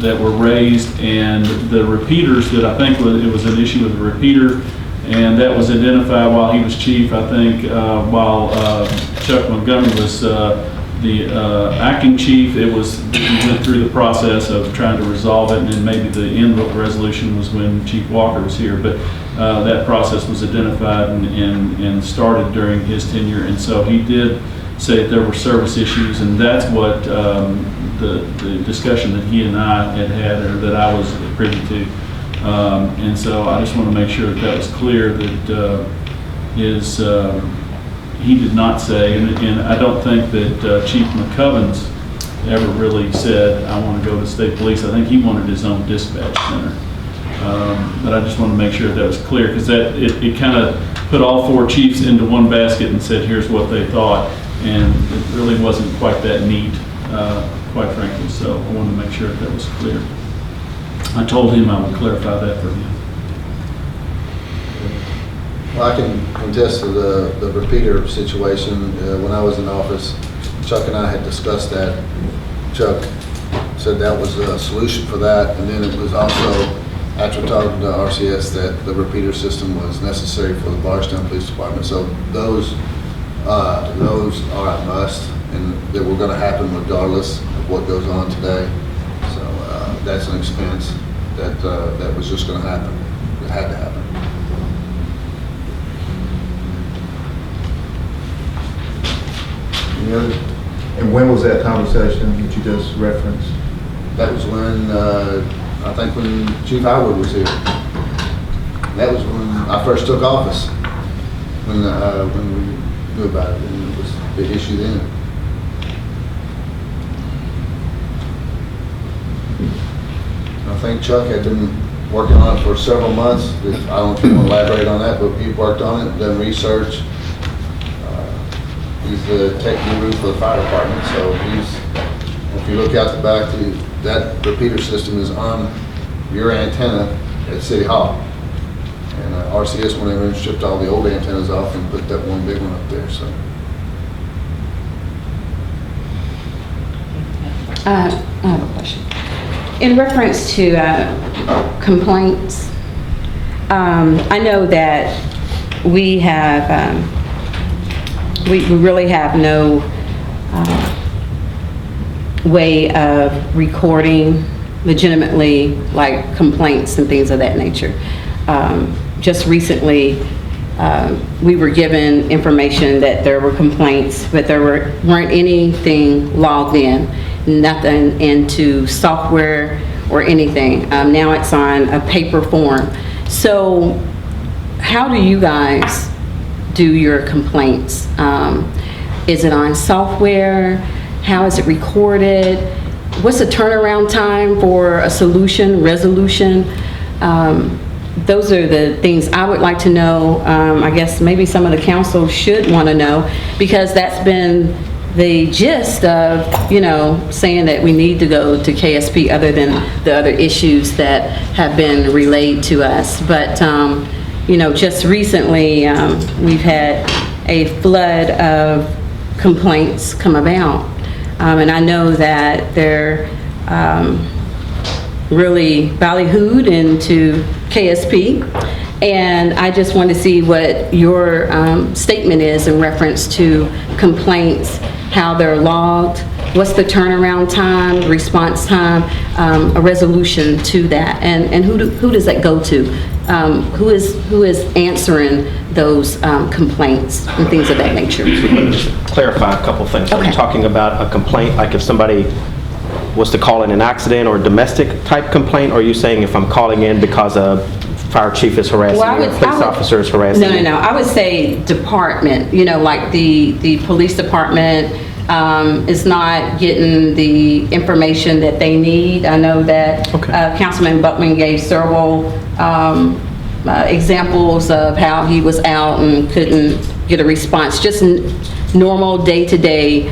were raised, and the repeaters, that I think it was an issue with the repeater, and that was identified while he was chief. I think while Chuck Montgomery was the acting chief, we went through the process of trying to resolve it, and then maybe the end resolution was when Chief Walker was here, but that process was identified and started during his tenure, and so he did say that there were service issues, and that's what the discussion that he and I had, or that I was privy to. And so I just want to make sure that was clear, that he did not say, and I don't think that Chief McCovens ever really said, I want to go to state police. I think he wanted his own dispatch center. But I just want to make sure that was clear, because it kind of put all 4 chiefs into one basket and said, here's what they thought, and it really wasn't quite that neat, quite frankly. So I wanted to make sure that was clear. I told him I would clarify that for him. Well, I can contest to the repeater situation. When I was in office, Chuck and I had discussed that. Chuck said that was a solution for that. And then it was also, after talking to RCS, that the repeater system was necessary for the Bardstown Police Department. So those are a must, and that were gonna happen regardless of what goes on today. So that's an expense that was just gonna happen. It had to happen. Any other? And when was that conversation that you just referenced? That was when, I think when Chief Howard was here. That was when I first took office, when we knew about it, and it was a big issue then. I think Chuck had been working on it for several months. I don't know if you want to elaborate on that, but he worked on it, done research. He's the tech guru for the fire department, so if you look out the back, that repeater system is on your antenna at City Hall. And RCS went in and stripped all the old antennas off and put that one big one up there, so. I have a question. In reference to complaints, I know that we have, we really have no way of recording legitimately, like complaints and things of that nature. Just recently, we were given information that there were complaints, but there weren't anything logged in, nothing into software or anything. Now it's on a paper form. So how do you guys do your complaints? Is it on software? How is it recorded? What's the turnaround time for a resolution? Those are the things I would like to know. I guess maybe some of the council should want to know, because that's been the gist of, saying that we need to go to KSP, other than the other issues that have been relayed to us. But, just recently, we've had a flood of complaints come about. And I know that they're really ballyhooed into KSP. And I just want to see what your statement is in reference to complaints, how they're logged, what's the turnaround time, response time, a resolution to that, and who does that go to? Who is answering those complaints and things of that nature? Let me just clarify a couple things. Are you talking about a complaint, like if somebody was to call in an accident or domestic type complaint, or are you saying if I'm calling in because a fire chief is harassing me or a police officer is harassing me? No. I would say department, like the police department is not getting the information that they need. I know that Councilman Buckman gave several examples of how he was out and couldn't get a response. Just normal day-to-day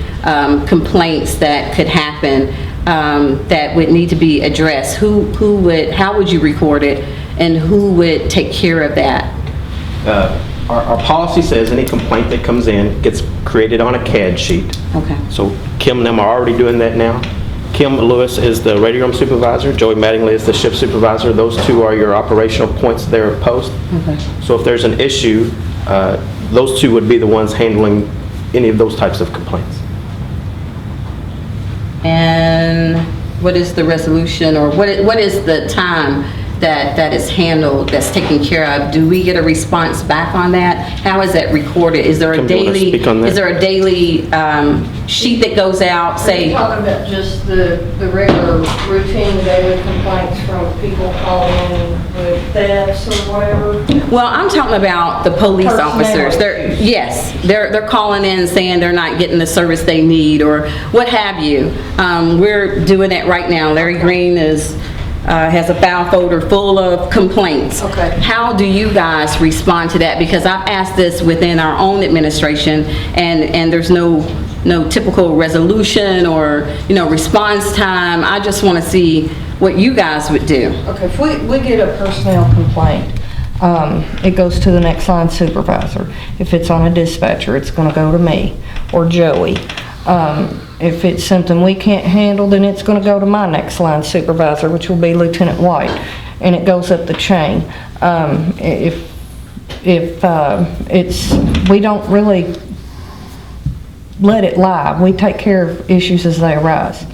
complaints that could happen that would need to be addressed. How would you record it, and who would take care of that? Our policy says any complaint that comes in gets created on a CAD sheet. Okay. So Kim and them are already doing that now. Kim Lewis is the radio room supervisor. Joey Mattingly is the shift supervisor. Those two are your operational points there at post. Okay. So if there's an issue, those two would be the ones handling any of those types of complaints. And what is the resolution, or what is the time that is handled, that's taken care of? Do we get a response back on that? How is that recorded? Is there a Kim, do you wanna daily, speak on that? is there a daily sheet that goes out, Are you talking about just the regular routine daily complaints from people calling in with thefts or whatever? Well, I'm talking about the police officers. They're calling in saying they're not getting the service they need, or what have you. We're doing that right now. Larry Green has a file folder full of complaints. Okay. How do you guys respond to that? Because I've asked this within our own administration, and there's no typical resolution or response time. I just want to see what you guys would do. Okay, if we get a personnel complaint, it goes to the next line supervisor. If it's on a dispatcher, it's going to go to me or Joey. If it's something we can't handle, then it's gonna go to my next line supervisor, which will be Lieutenant White, and it goes up the chain. If we don't really let it lie. We take care of issues as they arise.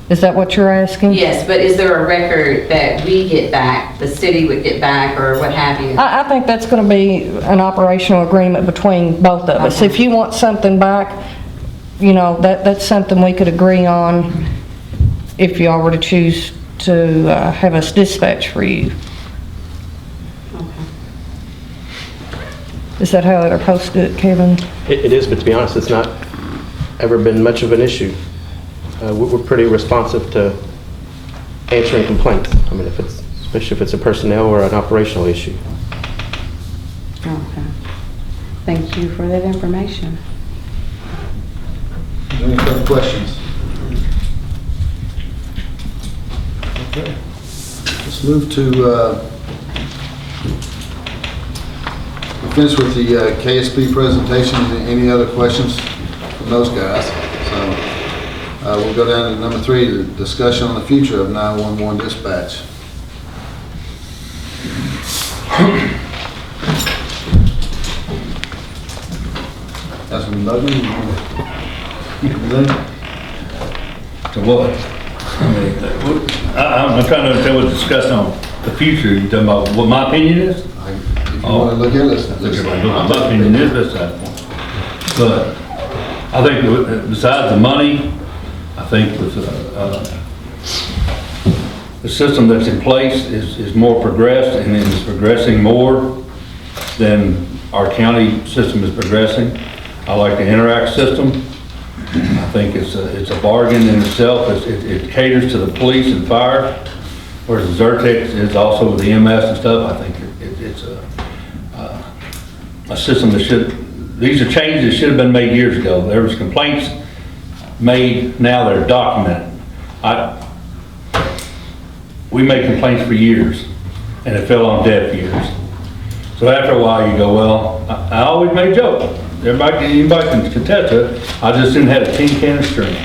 Is that what you're asking? Yes, but is there a record that we get back, the city would get back, or what have you? I think that's going to be an operational agreement between both of us. Okay. If you want something back, you know, that's something we could agree on if y'all were to choose to have us dispatch for you. Is that how they're supposed to do it, Kevin? It is, but to be honest, it's not ever been much of an issue. We're pretty responsive to answering complaints. I mean, especially if it's a personnel or an operational issue. Okay. Thank you for that information. Any further questions? Okay. Let's move to, we'll finish with the KSP presentation. Any other questions from those guys? So we'll go down to number 3, the discussion on the future of 911 dispatch. Councilman Bugman, you want to? To what? I mean, I'm trying to understand what's discussed on the future. You talking about what my opinion is? If you want to look at it, My opinion is this side. But I think besides the money, I think with the system that's in place is more progressed and is progressing more than our county system is progressing. I like the Interact system. I think it's a bargain in itself. It caters to the police and fire, whereas Zertex is also with the EMS and stuff. I think it's a system that these are changes that should have been made years ago. There was complaints made, now they're documented. We made complaints for years, and it fell on deaf ears. So after a while, you go, well, I always made a joke. Anybody can contest to it. I just didn't have a tin can of string.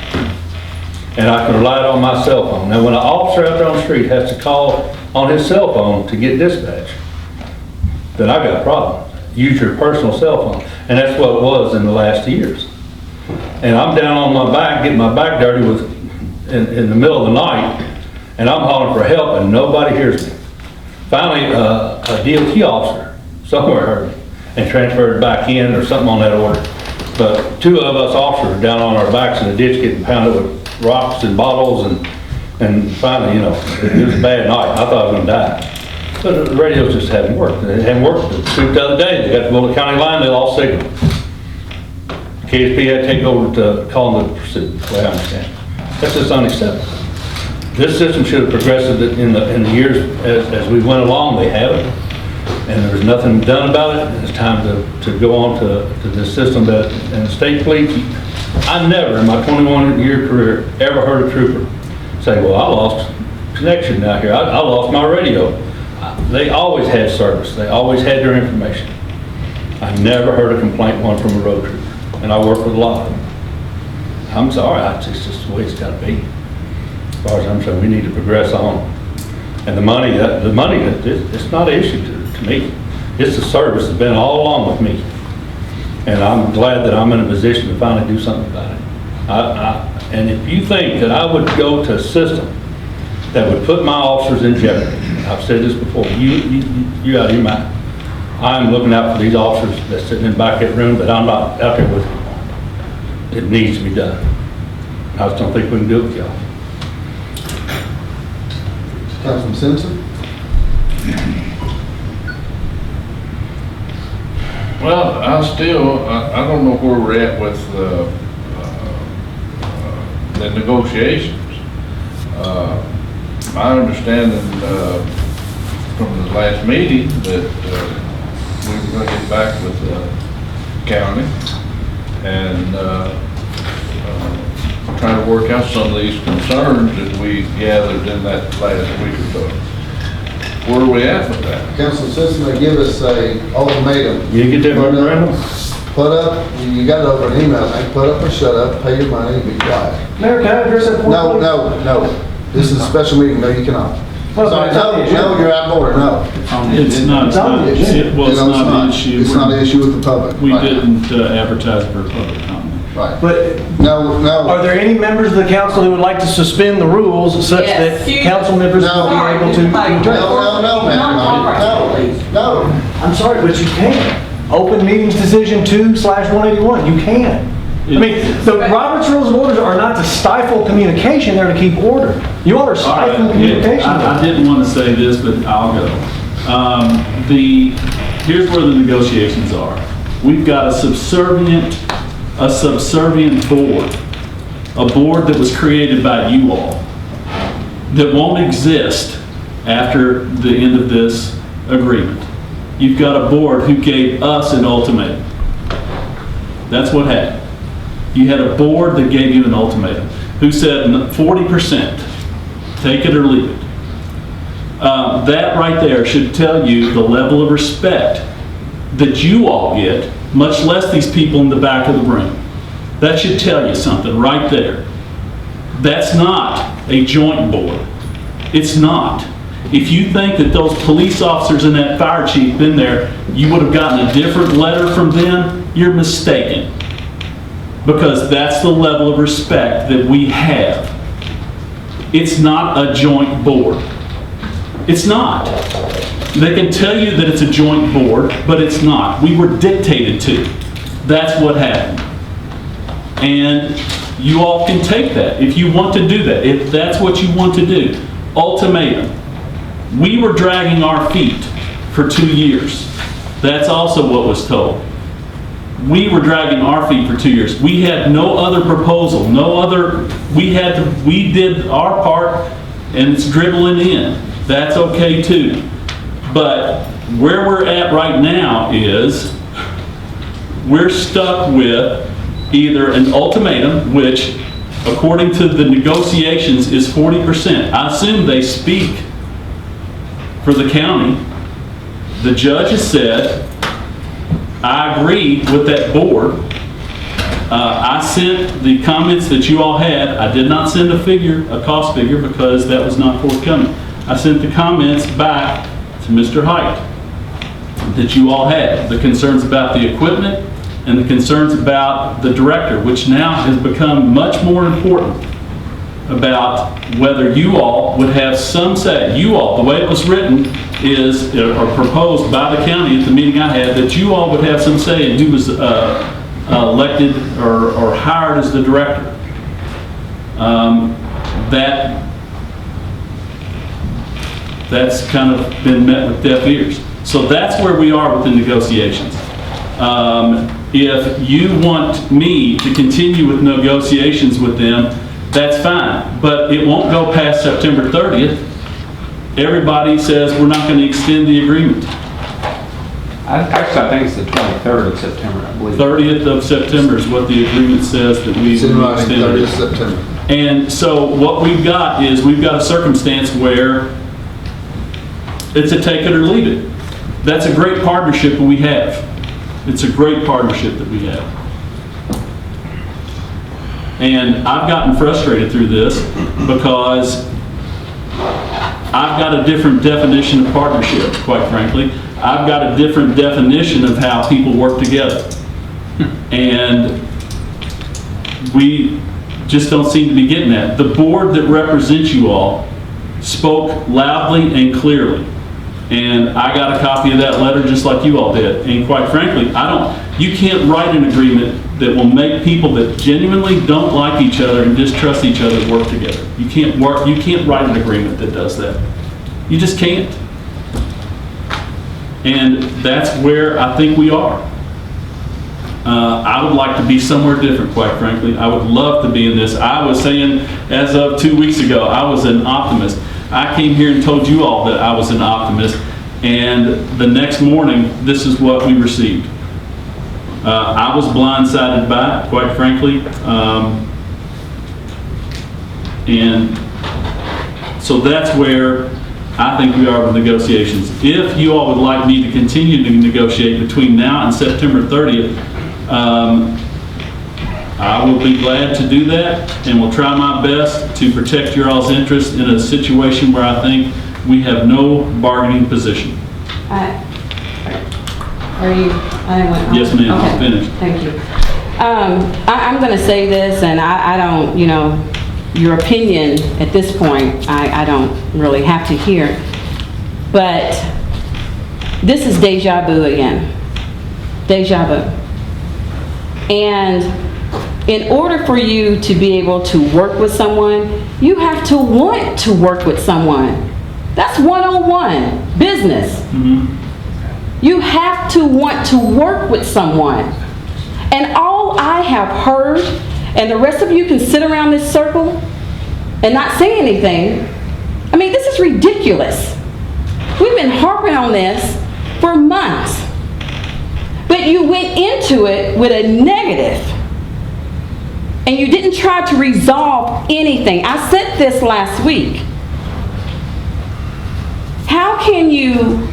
And I could rely on my cell phone. Now, when an officer out there on the street has to call on his cell phone to get dispatch, then I got a problem. Use your personal cell phone. And that's what it was in the last years. And I'm down on my back, getting my back dirty in the middle of the night, and I'm hollering for help, and nobody hears me. Finally, a DOT officer somewhere heard me and transferred back in or something on that order. But 2 of us officers were down on our backs in the ditch getting pounded with rocks and bottles, and finally, you know, it was a bad night. I thought I was gonna die. But the radios just hadn't worked. It hadn't worked. The other day, they got to go to the county line, they lost signal. KSP had to take over to calling the pursuit, the way I understand. That's just unacceptable. This system should have progressed in the years as we went along. They haven't, and there was nothing done about it. It's time to go on to this system that, and the state police, I never in my 21-year career ever heard a trooper say, well, I lost connection out here. I lost my radio. They always had service. They always had their information. I never heard a complaint one from a road trooper. And I work with a lot of them. I'm sorry, it's just the way it's got to be. As far as I'm saying, we need to progress on. And the money, it's not an issue to me. It's the service that's been all along with me. And I'm glad that I'm in a position to finally do something about it. And if you think that I would go to a system that would put my officers in jeopardy, I've said this before, you out of your mind. I'm looking out for these officers that's sitting in the back of that room, but I'm not out there with them. It needs to be done. I just don't think we can do it with y'all. Councilman Simpson? Well, I don't know where we're at with the negotiations. My understanding from the last meeting that we were going to get back with the county and try to work out some of these concerns that we gathered in that last week or so. Where are we at with that? Councilman Simpson, they give us a ultimatum. You get that memorandum? Put up, you got it over an email, like, put up or shut up, pay your money, and be quiet. Mayor, can I address that point? No, please? no. This is a special meeting, no, you cannot. Well, Sorry, it's on the agenda. no, you're out of order, no. It's not, It's on the agenda. well, it's You know, not the issue. It's not an issue with the public. We Right. didn't advertise for public comment. Right. But No, no. are there any members of the council who would like to suspend the rules such Yes. that council members No. will be able to? No, ma'am. No. I'm sorry, but you can. Open Meetings Decision 2/181, you can. I mean, the Robert's Rules of Orders are not to stifle communication, they're to keep order. You all are stifling communication. I didn't want to say this, but I'll go. Here's where the negotiations are. We've got a subservient board, a board that was created by you all, that won't exist after the end of this agreement. You've got a board who gave us an ultimatum. That's what happened. You had a board that gave you an ultimatum, who said 40%, take it or leave it. That right there should tell you the level of respect that you all get, much less these people in the back of the room. That should tell you something right there. That's not a joint board. It's not. If you think that those police officers and that fire chief been there, you would have gotten a different letter from them, you're mistaken. Because that's the level of respect that we have. It's not a joint board. It's not. They can tell you that it's a joint board, but it's not. We were dictated to. That's what happened. And you all can take that if you want to do that, if that's what you want to do. Ultimatum. We were dragging our feet for 2 years. That's also what was told. We were dragging our feet for 2 years. We had no other proposal, we did our part and it's dribbling in. That's okay too. But where we're at right now is we're stuck with either an ultimatum, which according to the negotiations is 40%. I assume they speak for the county. The judge has said, I agree with that board. I sent the comments that you all had. I did not send a cost figure because that was not forthcoming. I sent the comments back to Mr. Height that you all had. The concerns about the equipment and the concerns about the director, which now has become much more important about whether you all would have some say. You all, the way it was written is, or proposed by the county at the meeting I had, that you all would have some say in who was elected or hired as the director. That's kind of been met with deaf ears. So that's where we are with the negotiations. If you want me to continue with negotiations with them, that's fine, but it won't go past September 30th. Everybody says we're not going to extend the agreement. Actually, I think it's the 23rd of September, I believe. 30th of September is what the agreement says that we It's in writing, extended 30th it. September. And so what we've got is we've got a circumstance where it's a take it or leave it. That's a great partnership that we have. It's a great partnership that we have. And I've gotten frustrated through this because I've got a different definition of partnership, quite frankly. I've got a different definition of how people work together. And we just don't seem to be getting that. The board that represents you all spoke loudly and clearly. And I got a copy of that letter just like you all did. And quite frankly, you can't write an agreement that will make people that genuinely don't like each other and distrust each other work together. You can't write an agreement that does that. You just can't. And that's where I think we are. I would like to be somewhere different, quite frankly. I would love to be in this. I was saying, as of 2 weeks ago, I was an optimist. I came here and told you all that I was an optimist, and the next morning, this is what we received. I was blindsided by it, quite frankly, and so that's where I think we are with negotiations. If you all would like me to continue to negotiate between now and September 30th, I will be glad to do that, and will try my best to protect your all's interest in a situation where I think we have no bargaining position. Are you, Yes, ma'am, I'm Okay. finished. Thank you. I'm going to say this, and I don't, your opinion at this point, I don't really have to hear. But this is deja vu again. Deja vu. And in order for you to be able to work with someone, you have to want to work with someone. That's one-on-one business. You have to want to work with someone. And all I have heard, and the rest of you can sit around this circle and not say anything, I mean, this is ridiculous. We've been harping on this for months. But you went into it with a negative. And you didn't try to resolve anything. I said this last week. How can you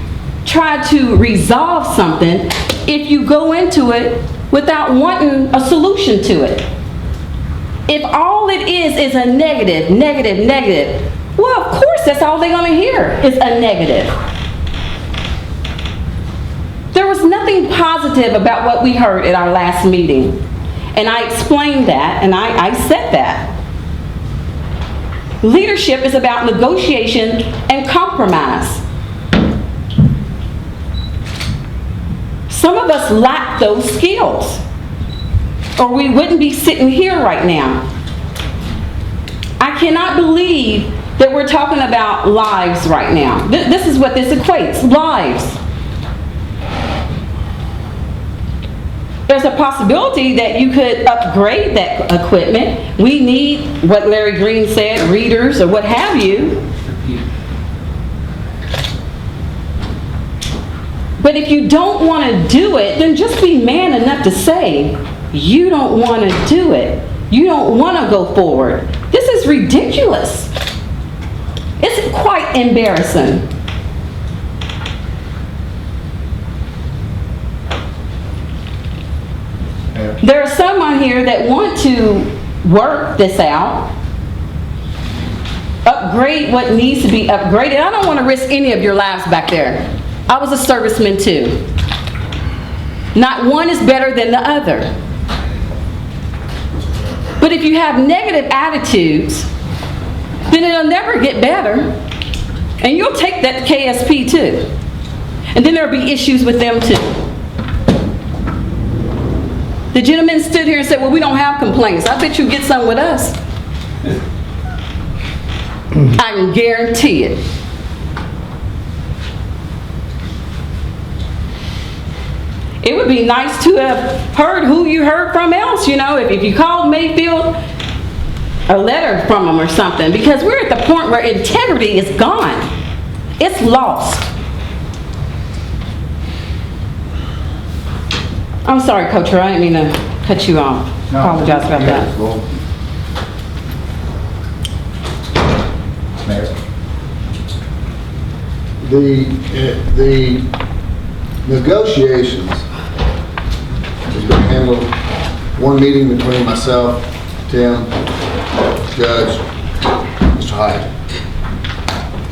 try to resolve something if you go into it without wanting a solution to it? If all it is a negative, negative, negative, well, of course, that's all they're going to hear is a negative. There was nothing positive about what we heard at our last meeting. And I explained that, and I said that. Leadership is about negotiation and compromise. Some of us lack those skills, or we wouldn't be sitting here right now. I cannot believe that we're talking about lives right now. This is what this equates, lives. There's a possibility that you could upgrade that equipment. We need, what Larry Green said, readers or what have you. But if you don't want to do it, then just be man enough to say, you don't want to do it. You don't want to go forward. This is ridiculous. It's quite embarrassing. There are some on here that want to work this out, upgrade what needs to be upgraded. I don't want to risk any of your lives back there. I was a serviceman too. Not one is better than the other. But if you have negative attitudes, then it'll never get better. And you'll take that to KSP too. And then there'll be issues with them too. The gentleman stood here and said, well, we don't have complaints. I bet you get some with us. I can guarantee it. It would be nice to have heard who you heard from else, if you called Mayfield, a letter from them or something, because we're at the point where integrity is gone. It's lost. I'm sorry, Coach Roy, I didn't mean to cut you off. No, Apologize about that. Mayor? The negotiations has been handled, one meeting between myself, Tim, Judge, Mr. Hyde.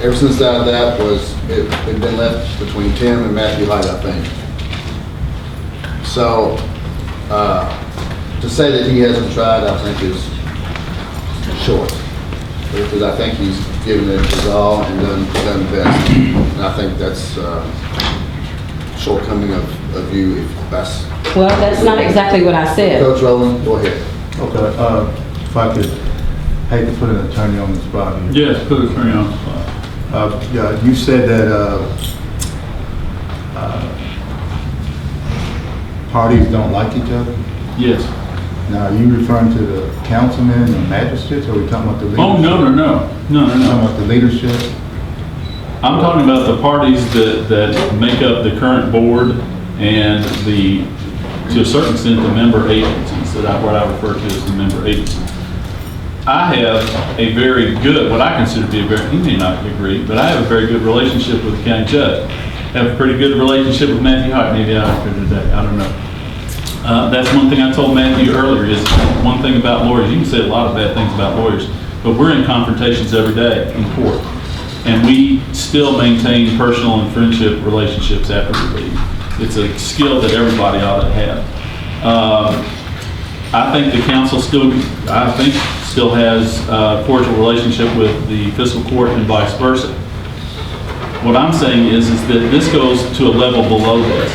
Ever since that was, it had been left between Tim and Matthew Hyde, I think. So, to say that he hasn't tried, I think is short. Because I think he's given it his all and done best. And I think that's shortcoming of you, if that's... Well, that's not exactly what I said. Coach Rowland, go ahead. Okay, if I could, hate to put an attorney on the spot here. Yes, put an attorney on the spot. Yeah, you said that parties don't like each other? Yes. Now, are you referring to the councilmen and magistrates, or are we talking about the leadership? Oh, no. Talking about the leadership? I'm talking about the parties that make up the current board and to a certain extent, the member agencies, what I refer to as the member agencies. I have a very good, what I consider to be he may not agree, but I have a very good relationship with the county judge. I have a pretty good relationship with Matthew Hyde, maybe out here today, I don't know. That's one thing I told Matthew earlier, is one thing about lawyers, you can say a lot of bad things about lawyers, but we're in confrontations every day in court. And we still maintain personal and friendship relationships after we leave. It's a skill that everybody ought to have. I think the council still has a cordial relationship with the fiscal court and vice versa. What I'm saying is that this goes to a level below this.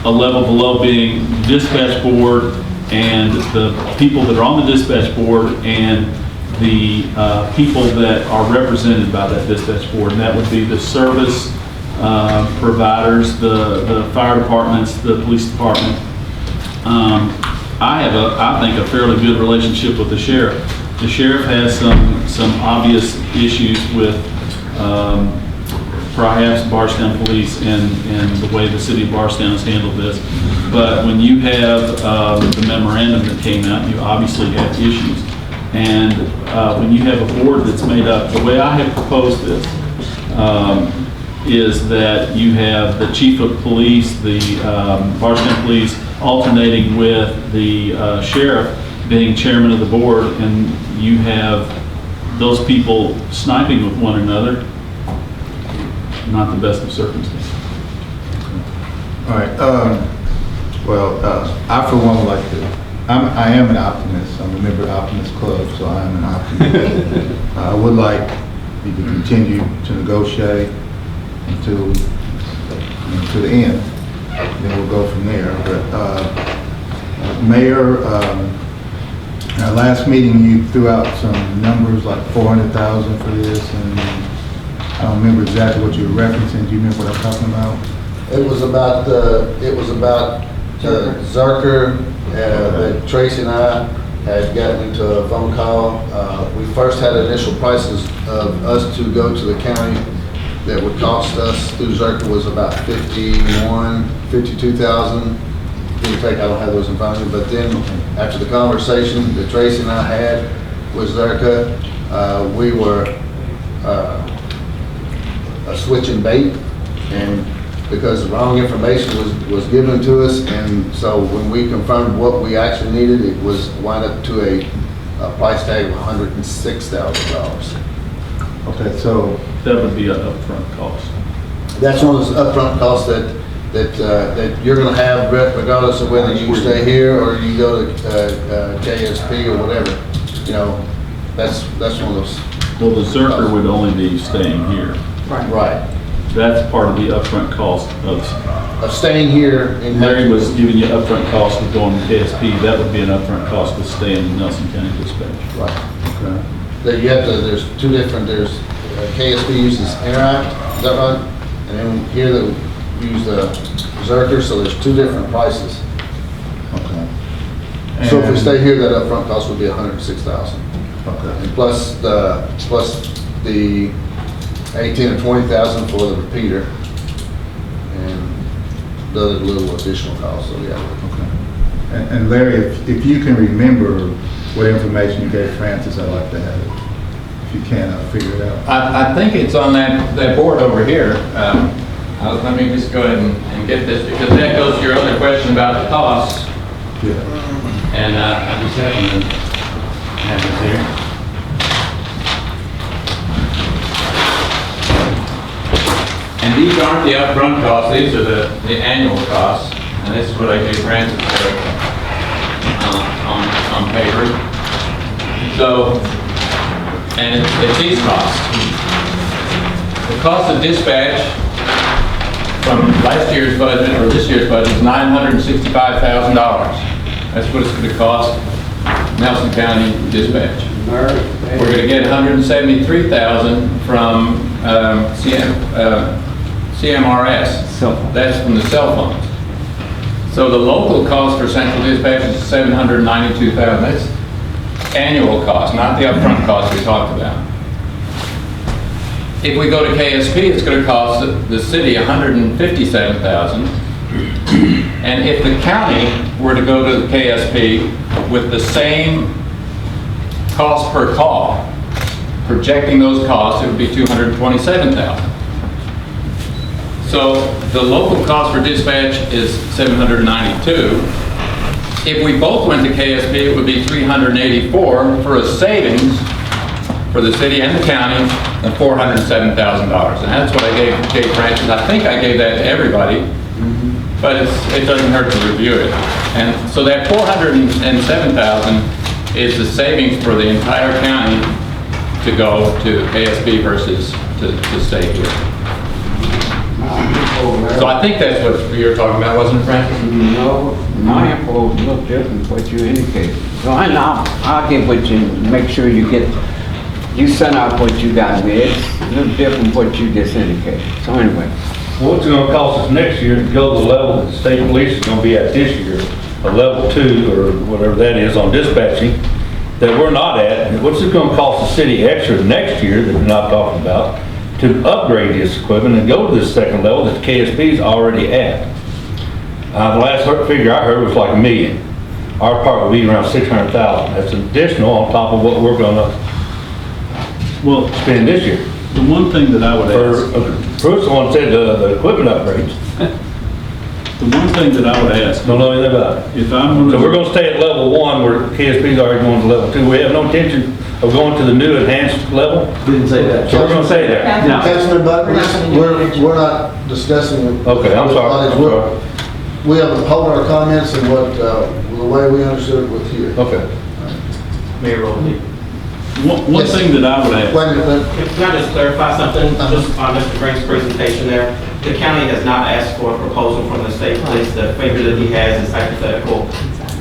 A level below being dispatch board and the people that are on the dispatch board and the people that are represented by that dispatch board, and that would be the service providers, the fire departments, the police department. I have I think, a fairly good relationship with the sheriff. The sheriff has some obvious issues with perhaps Bardstown Police and the way the city of Bardstown has handled this. But when you have the memorandum that came out, you obviously have issues. And when you have a board that's made up, the way I have proposed this is that you have the chief of police, the Bardstown Police, alternating with the sheriff being chairman of the board, and you have those people sniping with one another. Not the best of circumstances. All right, I for one would like to, I am an optimist. I'm a member of the Optimist Club, so I am an optimist. I would like you to continue to negotiate until to the end. Then we'll go from there. But Mayor, in our last meeting, you threw out some numbers like 400,000 for this, and I don't remember exactly what you were referencing. Do you remember what I'm talking about? It was about Zerker, that Tracy and I had gotten into a phone call. We first had initial prices of us to go to the county that would cost us through Zerker was about 52,000. I don't have those in front of me, but then after the conversation that Tracy and I had with Zerker, we were switching bait, and because the wrong information was given to us, and so when we confirmed what we actually needed, it was wind up to a price tag of $106,000. Okay, so That would be an upfront cost. That's one of those upfront costs that you're going to have regardless of whether you stay here or you go to KSP or whatever. You know, that's one of those. Well, the Zerker would only be staying here. Right. That's part of the upfront cost Of staying here in. Larry was giving you upfront cost of going to KSP. That would be an upfront cost of staying in Nelson County Dispatch. Right. Okay. That you have to. There's two different. There's KSP uses Interact. Is that right? And then here that we use the Zerker. So there's two different prices. Okay. So if we stay here, that upfront cost would be $106,000. Okay. And plus the 18 or 20,000 for the repeater, and the little additional cost. So yeah. okay. And Larry, if you can remember what information you gave Francis, I'd like to have it. If you can, I'll figure it out. I think it's on that board over here. Let me just go ahead and get this, because that goes to your other question about the costs. Yeah. And I just happen to have it here. And these aren't the upfront costs, these are the annual costs. And this is what I gave Francis on paper. So, and it's these costs. The cost of dispatch from last year's budget or this year's budget is $965,000. That's what it's going to cost Nelson County Dispatch. We're going to get $173,000 from CMRS. That's from the cell phones. So the local cost for central dispatch is $792,000. That's annual cost, not the upfront cost we talked about. If we go to KSP, it's going to cost the city $157,000. And if the county were to go to the KSP with the same cost per call, projecting those costs, it would be $227,000. So the local cost for dispatch is $792. If we both went to KSP, it would be $384 for a savings for the city and the county of $407,000. And that's what I gave Jay Francis. I think I gave that to everybody, but it doesn't hurt to review it. And so that $407,000 is the savings for the entire county to go to KSP versus to stay here. So I think that's what you were talking about, wasn't it, Francis? No, my info is a little different what you indicated. So I'll get what you, make sure you get, you send out what you got me. It's a little different what you just indicated. So anyway. What's it gonna cost us next year to go to the level that the state police is gonna be at this year, a level 2 or whatever that is on dispatching, that we're not at? And what's it gonna cost the city extra next year that we're not talking about to upgrade this equipment and go to this second level that the KSP is already at? The last figure I heard was like $1 million. Our part would be around $600,000. That's additional on top of what we're gonna spend this year. The one thing that I would ask... Bruce one said the equipment upgrades. The one thing that I would ask... Don't know anything about it. If I'm... So we're going to stay at level 1 where KSP's already going to level 2. We have no intention of going to the new enhanced level? Didn't say that. So we're going to stay there? Councilman Butler, we're not discussing. Okay, I'm sorry. We have held our comments and what, the way we understood it with here. Okay. Mayor Rowley. One thing that I would ask... Wait a minute. Can I just clarify something, just on Mr. Green's presentation there? The county has not asked for a proposal from the state police. The figure that he has is hypothetical.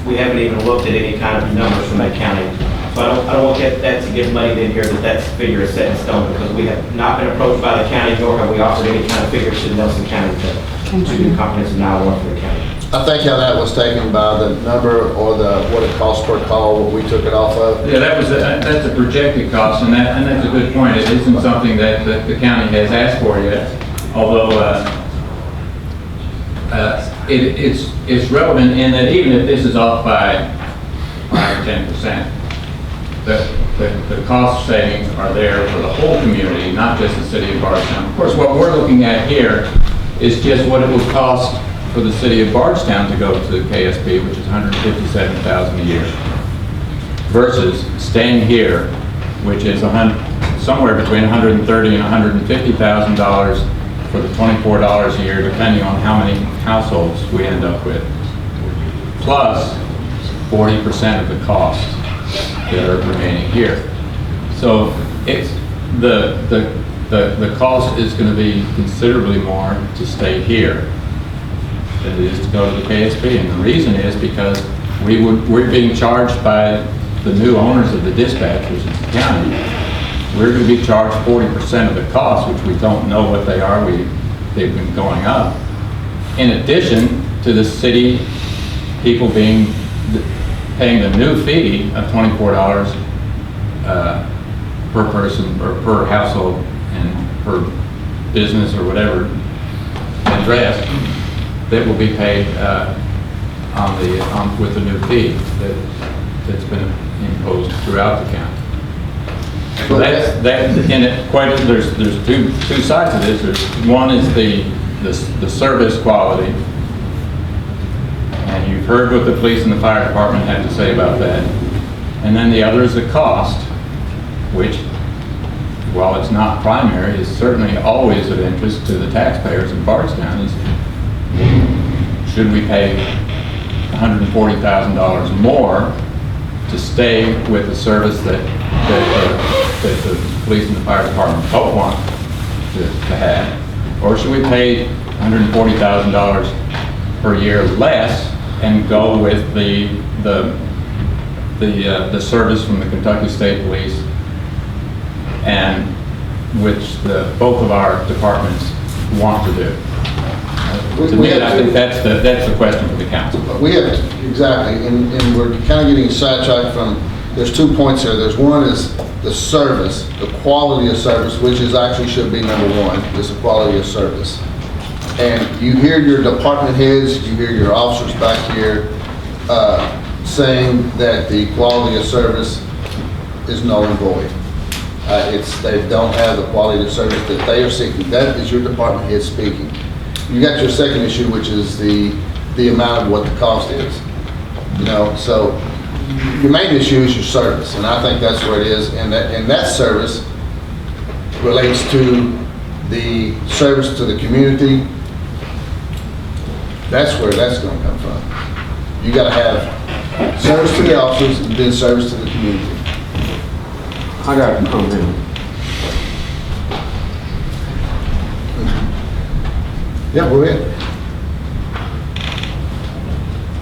We haven't even looked at any kind of numbers from that county. So I don't want that to get muddied in here that figure is set in stone, because we have not been approached by the county, nor have we offered any kind of figure to Nelson County to do comprehensive 911 for the county. I think how that was taken by the number or what it costs per call, what we took it off of. Yeah, that's a projected cost, and that's a good point. It isn't something that the county has asked for yet, although it's relevant in that even if this is off by 5 or 10%, the cost savings are there for the whole community, not just the city of Bardstown. Of course, what we're looking at here is just what it would cost for the city of Bardstown to go to the KSP, which is $157,000 a year, versus staying here, which is somewhere between $130,000 and $150,000 for the $24 a year, depending on how many households we end up with, plus 40% of the cost that are remaining here. So it's the cost is going to be considerably more to stay here than it is to go to the KSP, and the reason is because we're being charged by the new owners of the dispatch, which is the county. We're going to be charged 40% of the cost, which we don't know what they are. They've been going up. In addition to the city people paying the new fee of $24 per person or per household and per business or whatever address that will be paid with the new fee that's been imposed throughout the county. So there's two sides to this. One is the service quality, and you've heard what the police and the fire department had to say about that. And then the other is the cost, which, while it's not primary, is certainly always of interest to the taxpayers in Bardstown. Should we pay $140,000 more to stay with a service that the police and the fire department both want to have, or should we pay $140,000 per year less and go with the service from the Kentucky State Police, and which both of our departments want to do? To me, I think that's the question for the council. We have, exactly, and we're kind of getting sidetracked from, there's 2 points here. There's one is the service, the quality of service, which is actually should be number 1, is the quality of service. And you hear your department heads, you hear your officers back here saying that the quality of service is null and void. They don't have the quality of service that they are seeking. That is your department head speaking. you got your second issue, which is the amount of what the cost is. You know, so your main issue is your service, and I think that's where it is, and that service relates to the service to the community. That's where that's gonna come from. You gotta have service to the officers and then service to the community. I got a comment. Yeah, go ahead.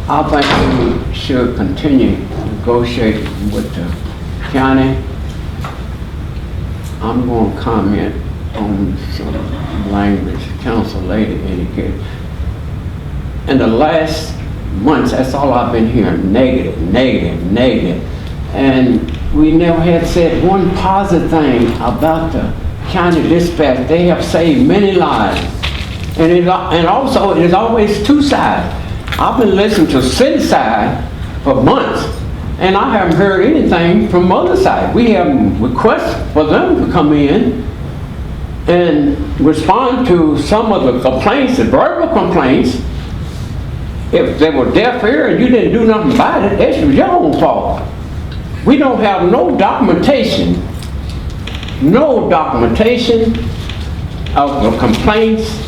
I think we should continue negotiating with the county. I'm going to comment on some language council lady indicated. In the last months, that's all I've been hearing, negative, negative, negative. And we never had said one positive thing about the county dispatch. They have saved many lives. And also, it is always two sides. I've been listening to city side for months, and I haven't heard anything from other side. We have requests for them to come in and respond to some of the complaints, the verbal complaints. If they were deaf ear and you didn't do nothing about it, that's your own fault. We don't have no documentation of the complaints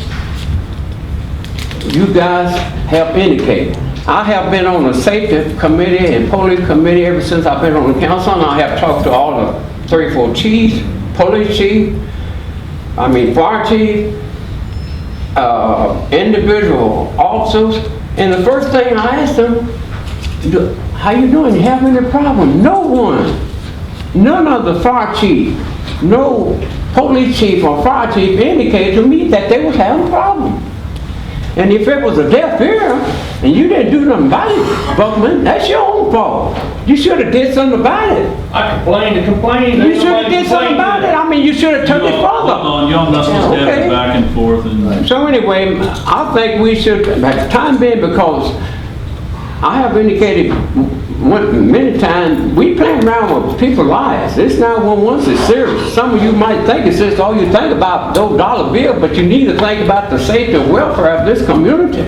you guys have indicated. I have been on the safety committee and police committee ever since I've been on the council, and I have talked to all the 3 or 4 chiefs, police chief, fire chief, individual officers, and the first thing I asked them, how you doing? You have any problem? No one. None of the fire chief, no police chief or fire chief indicated to me that they was having a problem. And if it was a deaf ear and you didn't do nothing about it, Buckman, that's your own fault. You should have did something about it. I complained to complain. You should have did something about it. You should have took it further. Hold on, y'all not supposed to have it back and forth. So anyway, I think we should, at the time being, because I have indicated many times, we playing around with people's lives. This 911 is serious. Some of you might think it's just all you think about those dollar bills, but you need to think about the safety and welfare of this community.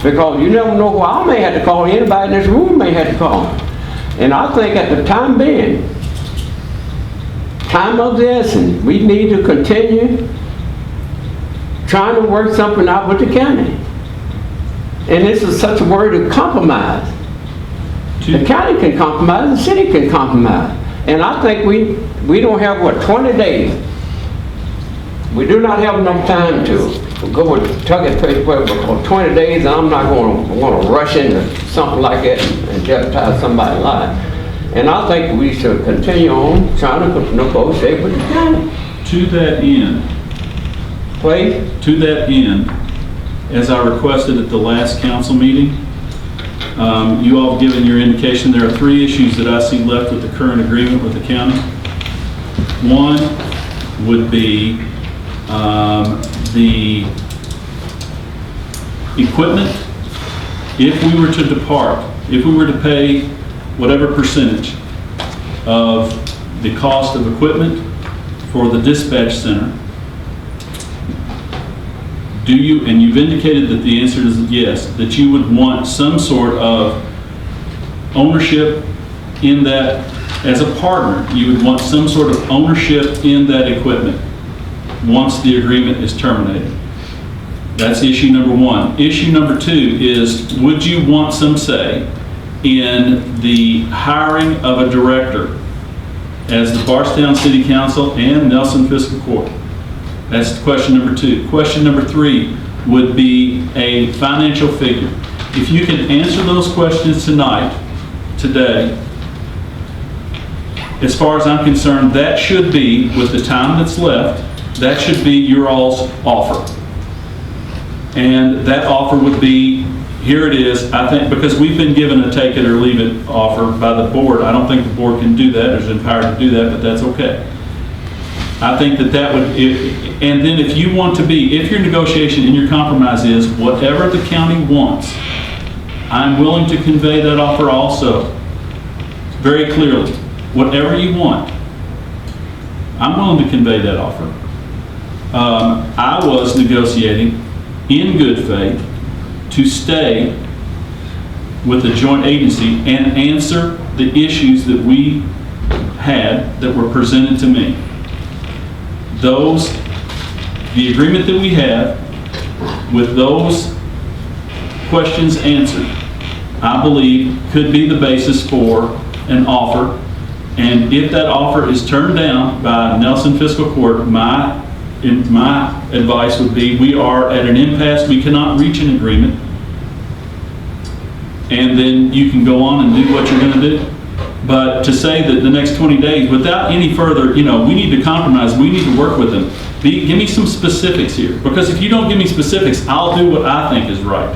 Because you never know who I may have to call, anybody in this room may have to call. And I think at the time being, time of this, and we need to continue trying to work something out with the county. And this is such a word of compromise. The county can compromise, the city can compromise. And I think we don't have, 20 days. We do not have enough time to go with Tucket paper for 20 days, and I'm not going to rush into something like that and jeopardize somebody's life. And I think we should continue on trying to negotiate with the county. To that end, Please? To that end, as I requested at the last council meeting, you all have given your indication there are 3 issues that I see left with the current agreement with the county. One would be the equipment. If we were to depart, if we were to pay whatever percentage of the cost of equipment for the dispatch center, do you, and you've indicated that the answer is yes, that you would want some sort of ownership in that, as a partner, you would want some sort of ownership in that equipment once the agreement is terminated. That's issue number 1. Issue number 2 is, would you want some say in the hiring of a director as the Btown City Council and Nelson Fiscal Court? That's question number 2. Question number 3 would be a financial figure. If you can answer those questions today, as far as I'm concerned, that should be, with the time that's left, that should be your all's offer. And that offer would be, here it is, I think, because we've been given a take it or leave it offer by the board. I don't think the board can do that, there's empowered to do that, but that's okay. I think that would, and then if you want to be, if your negotiation and your compromise is whatever the county wants, I'm willing to convey that offer also, very clearly. Whatever you want, I'm willing to convey that offer. I was negotiating in good faith to stay with the joint agency and answer the issues that we had that were presented to me. The agreement that we have with those questions answered, I believe could be the basis for an offer. And if that offer is turned down by Nelson Fiscal Court, my advice would be we are at an impasse. We cannot reach an agreement. And then you can go on and do what you're going to do. But to say that the next 20 days, without any further, we need to compromise, we need to work with them. Give me some specifics here. Because if you don't give me specifics, I'll do what I think is right.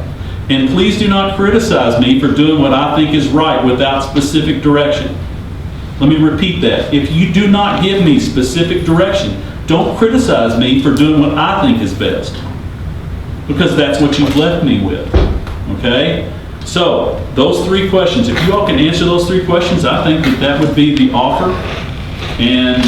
And please do not criticize me for doing what I think is right without specific direction. Let me repeat that. If you do not give me specific direction, don't criticize me for doing what I think is best. Because that's what you've left me with. Okay? So, those 3 questions, if you all can answer those 3 questions, I think that would be the offer, and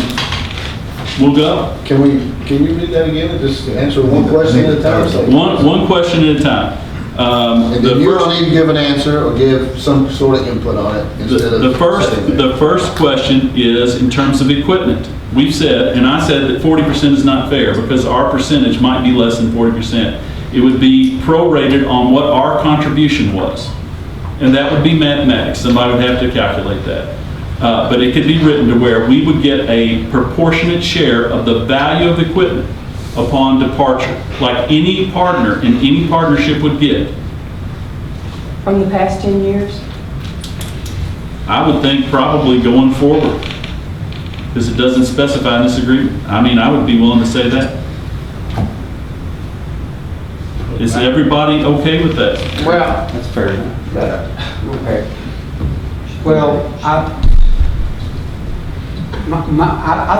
we'll go. Can you read that again and just answer one question at a time? One question at a time. And then you don't need to give an answer or give some sort of input on it instead of the first question is in terms of equipment. We've said, and I said that 40% is not fair because our percentage might be less than 40%. It would be prorated on what our contribution was. And that would be mathematics. Somebody would have to calculate that. But it could be written to where we would get a proportionate share of the value of equipment upon departure, like any partner in any partnership would get. From the past 10 years? I would think probably going forward, because it doesn't specify in this agreement. I mean, I would be willing to say that. Is everybody okay with that? Well, that's fair enough. Okay. Well, I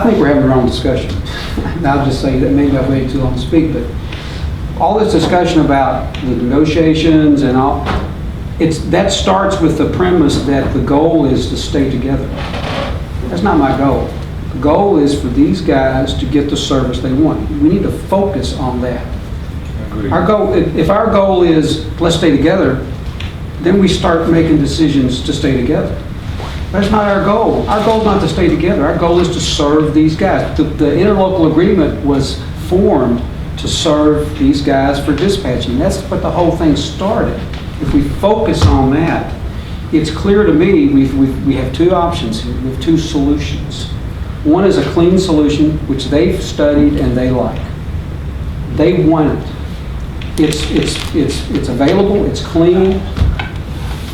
think we're having the wrong discussion. I'll just say that maybe I've waited too long to speak, but all this discussion about the negotiations and all, that starts with the premise that the goal is to stay together. That's not my goal. The goal is for these guys to get the service they want. We need to focus on that. Our goal, if our goal is let's stay together, then we start making decisions to stay together. That's not our goal. Our goal is not to stay together. Our goal is to serve these guys. The interlocal agreement was formed to serve these guys for dispatching. That's what the whole thing started. If we focus on that, it's clear to me we have 2 options here. We have 2 solutions. One is a clean solution, which they've studied and they like. They want it. It's available, it's clean.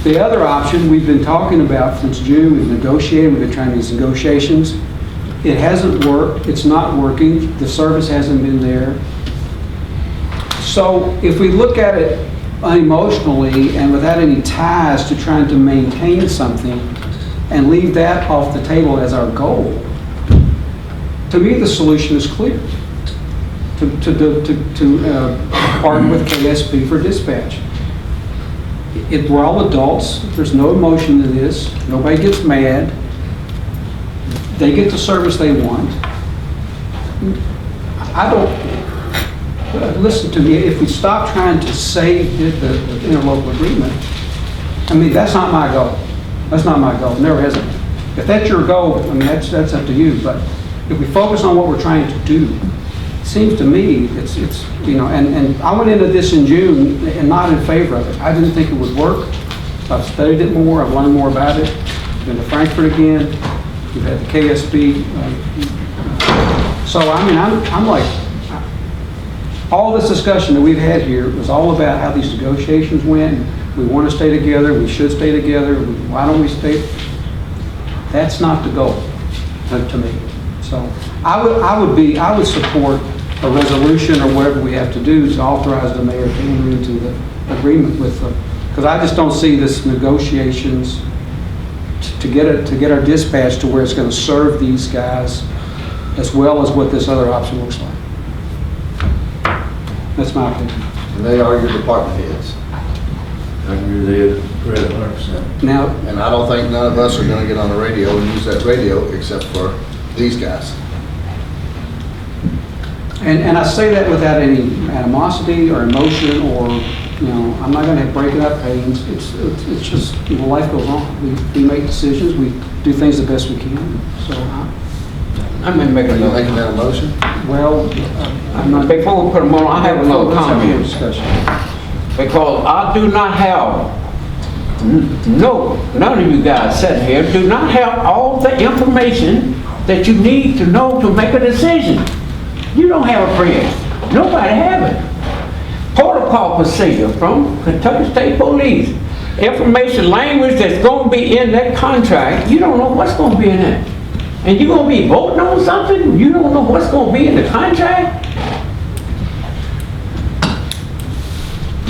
The other option we've been talking about since June, we've negotiated, we've been trying these negotiations. It hasn't worked, it's not working, the service hasn't been there. So if we look at it unemotionally and without any ties to trying to maintain something and leave that off the table as our goal, to me the solution is clear. To partner with KSP for dispatch. We're all adults. There's no emotion to this. Nobody gets mad. They get the service they want. Listen to me, if we stop trying to save the interlocal agreement, I mean, that's not my goal. That's not my goal. Never has been. If that's your goal, I mean, that's up to you. But if we focus on what we're trying to do, it seems to me it's and I went into this in June and not in favor of it. I didn't think it would work. I've studied it more. I've learned more about it. I've been to Frankfurt again. We've had the KSP. So I mean, I'm like, all this discussion that we've had here was all about how these negotiations went. We want to stay together. We should stay together. Why don't we stay? That's not the goal to me. So I would support a resolution or whatever we have to do to authorize the mayor to enter into the agreement with them, because I just don't see this negotiations to get our dispatch to where it's going to serve these guys as well as what this other option looks like. That's my opinion. And they are your department heads. I agree with Ed 100%. Now, and I don't think none of us are going to get on the radio and use that radio except for these guys. And I say that without any animosity or emotion or, I'm not gonna break it up, hey, it's just, life goes on. We make decisions, we do things the best we can, so. I'm gonna make Are you another. making that a motion? Well, I'm not. Before we put them on, I have another Let's have more comment. discussion. Because I do not have, none of you guys sitting here do not have all the information that you need to know to make a decision. You don't have a friend. Nobody have it. Protocol procedure from Kentucky State Police. Information language that's going to be in that contract, you don't know what's going to be in it. And you're going to be voting on something, you don't know what's going to be in the contract?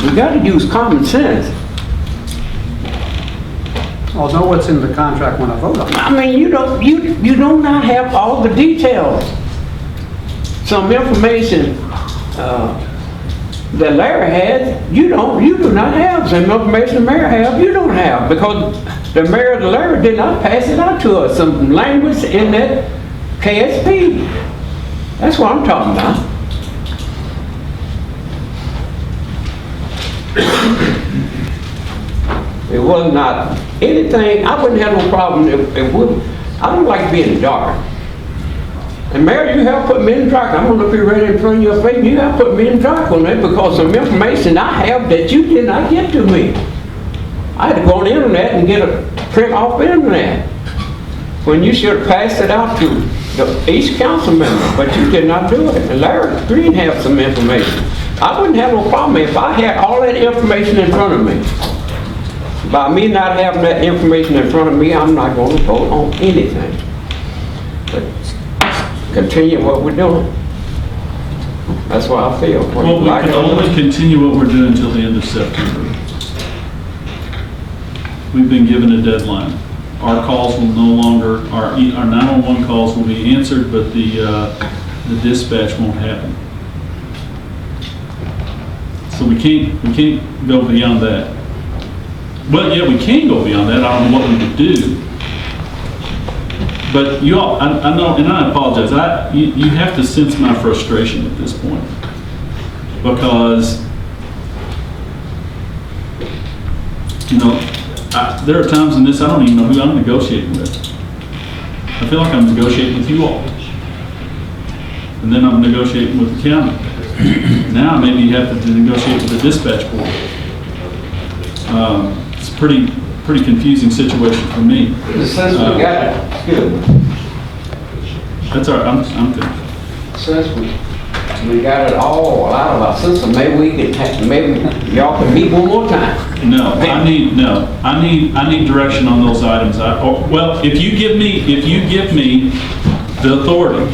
You got to use common sense. I'll know what's in the contract when I vote on it. I mean, you do not have all the details. Some information that Larry has, you do not have. Some information the mayor has, you don't have, because the mayor, Larry, did not pass it out to us. Some language in that KSP. That's what I'm talking about. It was not anything. I wouldn't have no problem if we. I don't like to be in the dark. And Mayor, you have put me in the dark. I'm gonna be right in front of your face. You have put me in the dark on that because some information I have that you did not get to me. I had to go on the internet and get a print off the internet. When you should have passed it out to each council member, but you did not do it. And Larry Green have some information. I wouldn't have no problem if I had all that information in front of me. By me not having that information in front of me, I'm not going to vote on anything. But continue what we're doing. That's what I feel. Well, we can only continue what we're doing until the end of September. We've been given a deadline. Our calls will no longer, our 911 calls will be answered, but the dispatch won't happen. So we can't go beyond that. Well, yeah, we can go beyond that. I don't know what we would do. But you all, I know, and I apologize. You have to sense my frustration at this point, because there are times in this I don't even know who I'm negotiating with. I feel like I'm negotiating with you all, and then I'm negotiating with the county. Now maybe you have to negotiate with the dispatch board. It's a pretty confusing situation for me. Since we got it, good. That's all right. I'm good. Since we got it all out of our system, maybe y'all can meet one more time. No, I need direction on those items. Well, if you give me the authority,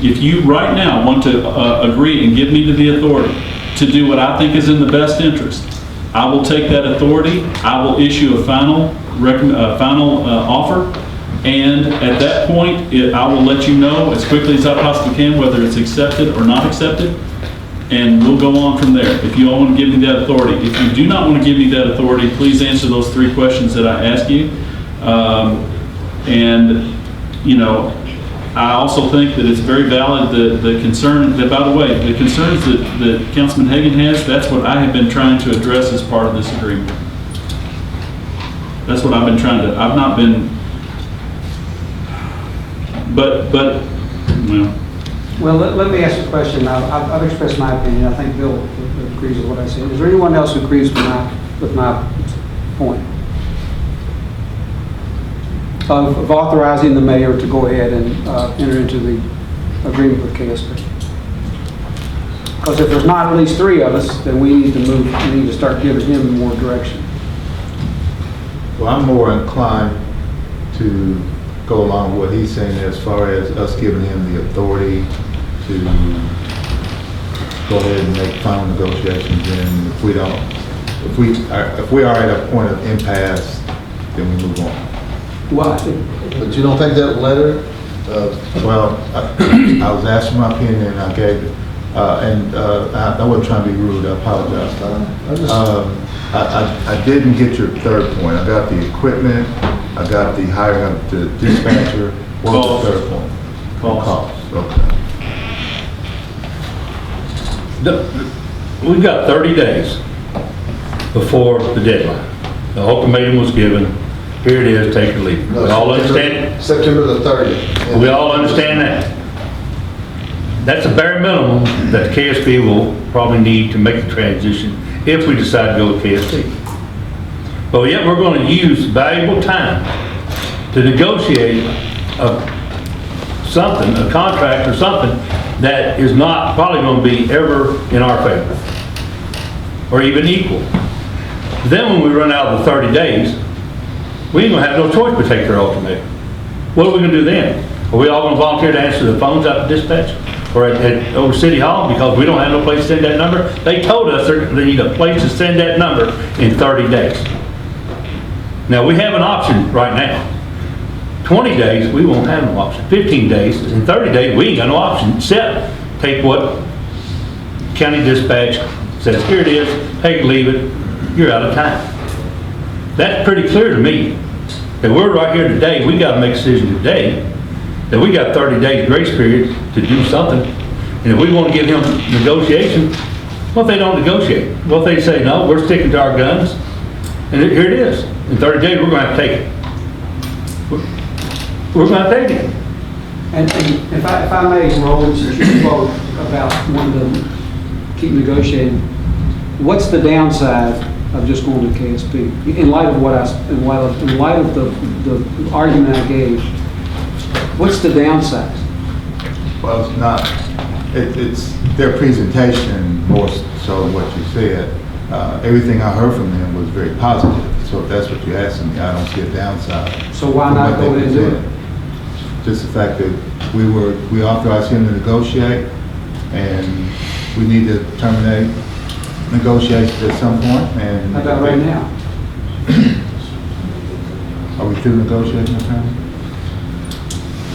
if you right now want to agree and give me the authority to do what I think is in the best interest, I will take that authority. I will issue a final offer, and at that point, I will let you know as quickly as I possibly can whether it's accepted or not accepted, and we'll go on from there. If you all want to give me that authority. If you do not want to give me that authority, please answer those 3 questions that I asked you. I also think that it's very valid, the concern, that, by the way, the concerns that Councilman Hagan has, that's what I have been trying to address as part of this agreement. That's what I've been trying to, I've not been, Well, let me ask a question. I've expressed my opinion. I think Bill agrees with what I said. Is there anyone else who agrees with my point? Of authorizing the mayor to go ahead and enter into the agreement with KSP. Because if there's not at least 3 of us, then we need to start giving him more direction. Well, I'm more inclined to go along with what he's saying as far as us giving him the authority to go ahead and make final negotiations. And if we are at a point of impasse, then we move on. Why? But you don't think that letter? Well, I was asked my opinion and I gave it. I wasn't trying to be rude, I apologize. I didn't get your 3rd point. I got the equipment, I got the hiring of the dispatcher. What was the 3rd point? Cost. Okay. We've got 30 days before the deadline. The ultimatum was given, here it is, take it or leave it. No, We all understand it? September the 30th. We all understand that. That's a bare minimum that KSP will probably need to make the transition if we decide to go with KSP. But yet we're going to use valuable time to negotiate something, a contract or something that is not probably going to be ever in our favor or even equal. Then when we run out of the 30 days, we ain't going to have no choice but take their ultimatum. What are we going to do then? Are we all going to volunteer to answer the phones out to dispatch or at over City Hall because we don't have no place to send that number? They told us they need a place to send that number in 30 days. Now, we have an option right now. 20 days, we won't have no option. 15 days, in 30 days, we ain't got no option except take what county dispatch says, here it is, take it, leave it, you're out of time. That's pretty clear to me that we're right here today, we got to make a decision today that we got 30 days grace period to do something. And if we want to give him negotiation, what if they don't negotiate? What if they say, no, we're sticking to our guns, and here it is. In 30 days, we're going to have to take it. We're going to take it. And if I may, Roland, since you spoke about wanting to keep negotiating, what's the downside of just going to KSP? In light of the argument I gave, what's the downside? Well, it's not, it's their presentation more so than what you said. Everything I heard from them was very positive. So if that's what you're asking me, I don't see a downside. So why not go ahead and do it? Just the fact that we authorized him to negotiate, and we need to terminate negotiations at some point. And how about right now? Are we through negotiating, attorney?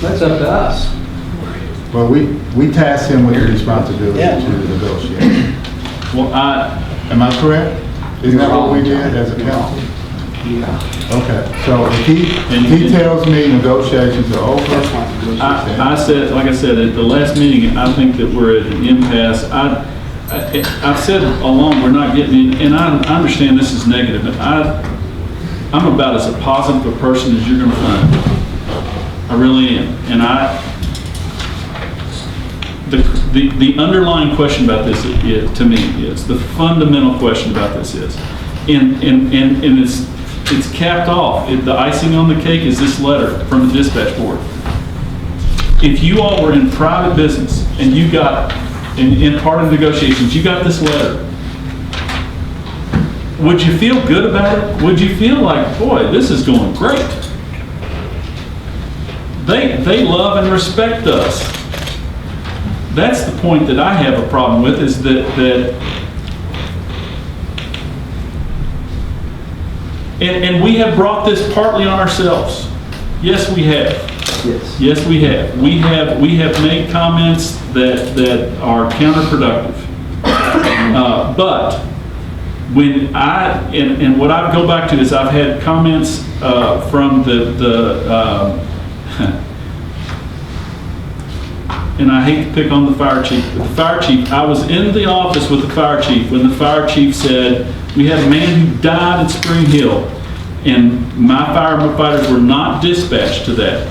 That's up to us. Well, we tasked him with the responsibility to negotiate. Well, am I correct? Isn't that what we did as a council? Yeah. Okay, so if he tells me negotiations are over, I said, like I said, at the last meeting, I think that we're at an impasse. I've said along, we're not getting, and I understand this is negative, but I'm about as a positive a person as you're going to find. I really am. And the underlying question about this is, to me, is the fundamental question about this is, and it's capped off. The icing on the cake is this letter from the dispatch board. If you all were in private business and you got, in part of negotiations, you got this letter, would you feel good about it? Would you feel like, boy, this is going great? They love and respect us. That's the point that I have a problem with, is that and we have brought this partly on ourselves. Yes, we have. Yes. Yes, we have. We have made comments that are counterproductive. But when and what I go back to is I've had comments from and I hate to pick on the fire chief, but the fire chief, I was in the office with the fire chief when the fire chief said, we had a man who died in Spring Hill, and my firefighters were not dispatched to that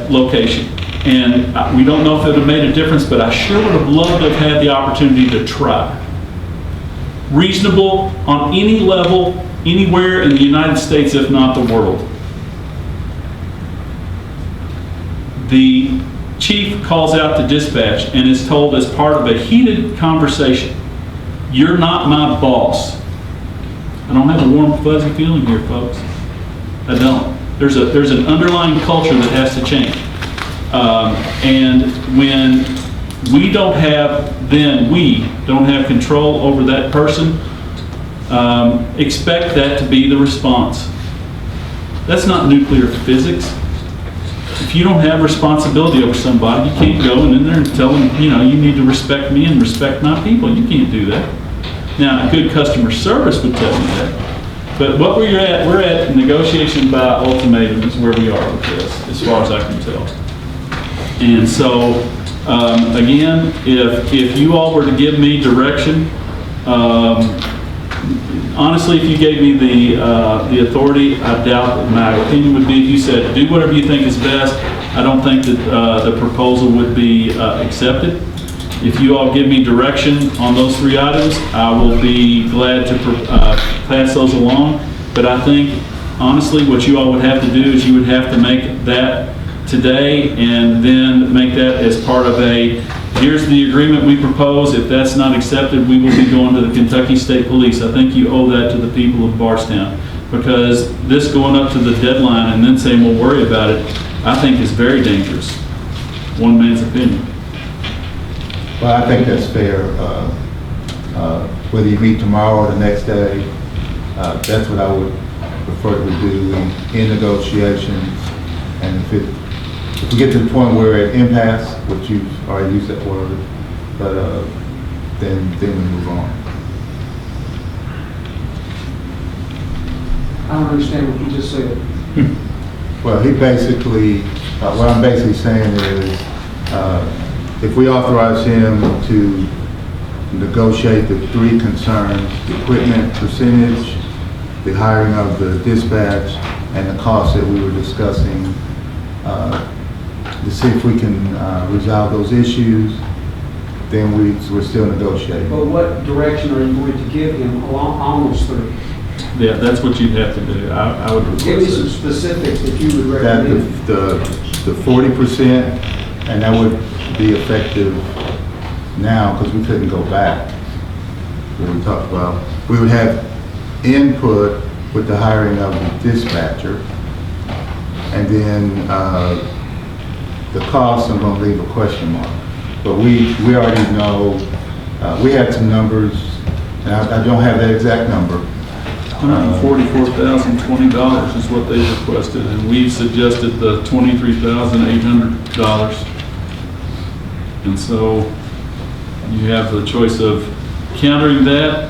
location. And we don't know if it would have made a difference, but I sure would have loved to have had the opportunity to try. Reasonable on any level, anywhere in the United States, if not the world. The chief calls out to dispatch and is told as part of a heated conversation, you're not my boss. I don't have a warm, fuzzy feeling here, folks. I don't. There's an underlying culture that has to change. And when we don't have control over that person, expect that to be the response. That's not nuclear physics. If you don't have responsibility over somebody, you can't go in there and tell them, you need to respect me and respect my people. You can't do that. Now, a good customer service would tell you that. But what we're at negotiation by ultimatum is where we are with this, as far as I can tell. And so Again, if you all were to give me direction, honestly, if you gave me the authority, I doubt that my opinion would be, if you said, do whatever you think is best, I don't think that the proposal would be accepted. If you all give me direction on those 3 items, I will be glad to pass those along. But I think, honestly, what you all would have to do is you would have to make that today and then make that as part of a, here's the agreement we propose. If that's not accepted, we will be going to the Kentucky State Police. I think you owe that to the people of Bardstown, because this going up to the deadline and then saying we'll worry about it, I think is very dangerous. One man's opinion. Well, I think that's fair. Whether you meet tomorrow or the next day, that's what I would prefer to do in negotiations. And if we get to the point where we're at impasse, which you've already used that word, but then we move on. I don't understand what you just said. Well, he basically, what I'm basically saying is, if we authorize him to negotiate the 3 concerns, the equipment percentage, the hiring of the dispatch, and the costs that we were discussing, to see if we can resolve those issues, then we're still negotiating. But what direction are you going to give him on those 3? Yeah, that's what you'd have to do. I would request Give me some it. specifics that you would That recommend. the 40%, and that would be effective now, because we couldn't go back. When we talked about, we would have input with the hiring of the dispatcher, and then the cost, I'm going to leave a question mark. But we already know, we had some numbers, and I don't have that exact number. $144,020 is what they requested, and we suggested the $23,800. And so you have the choice of countering that,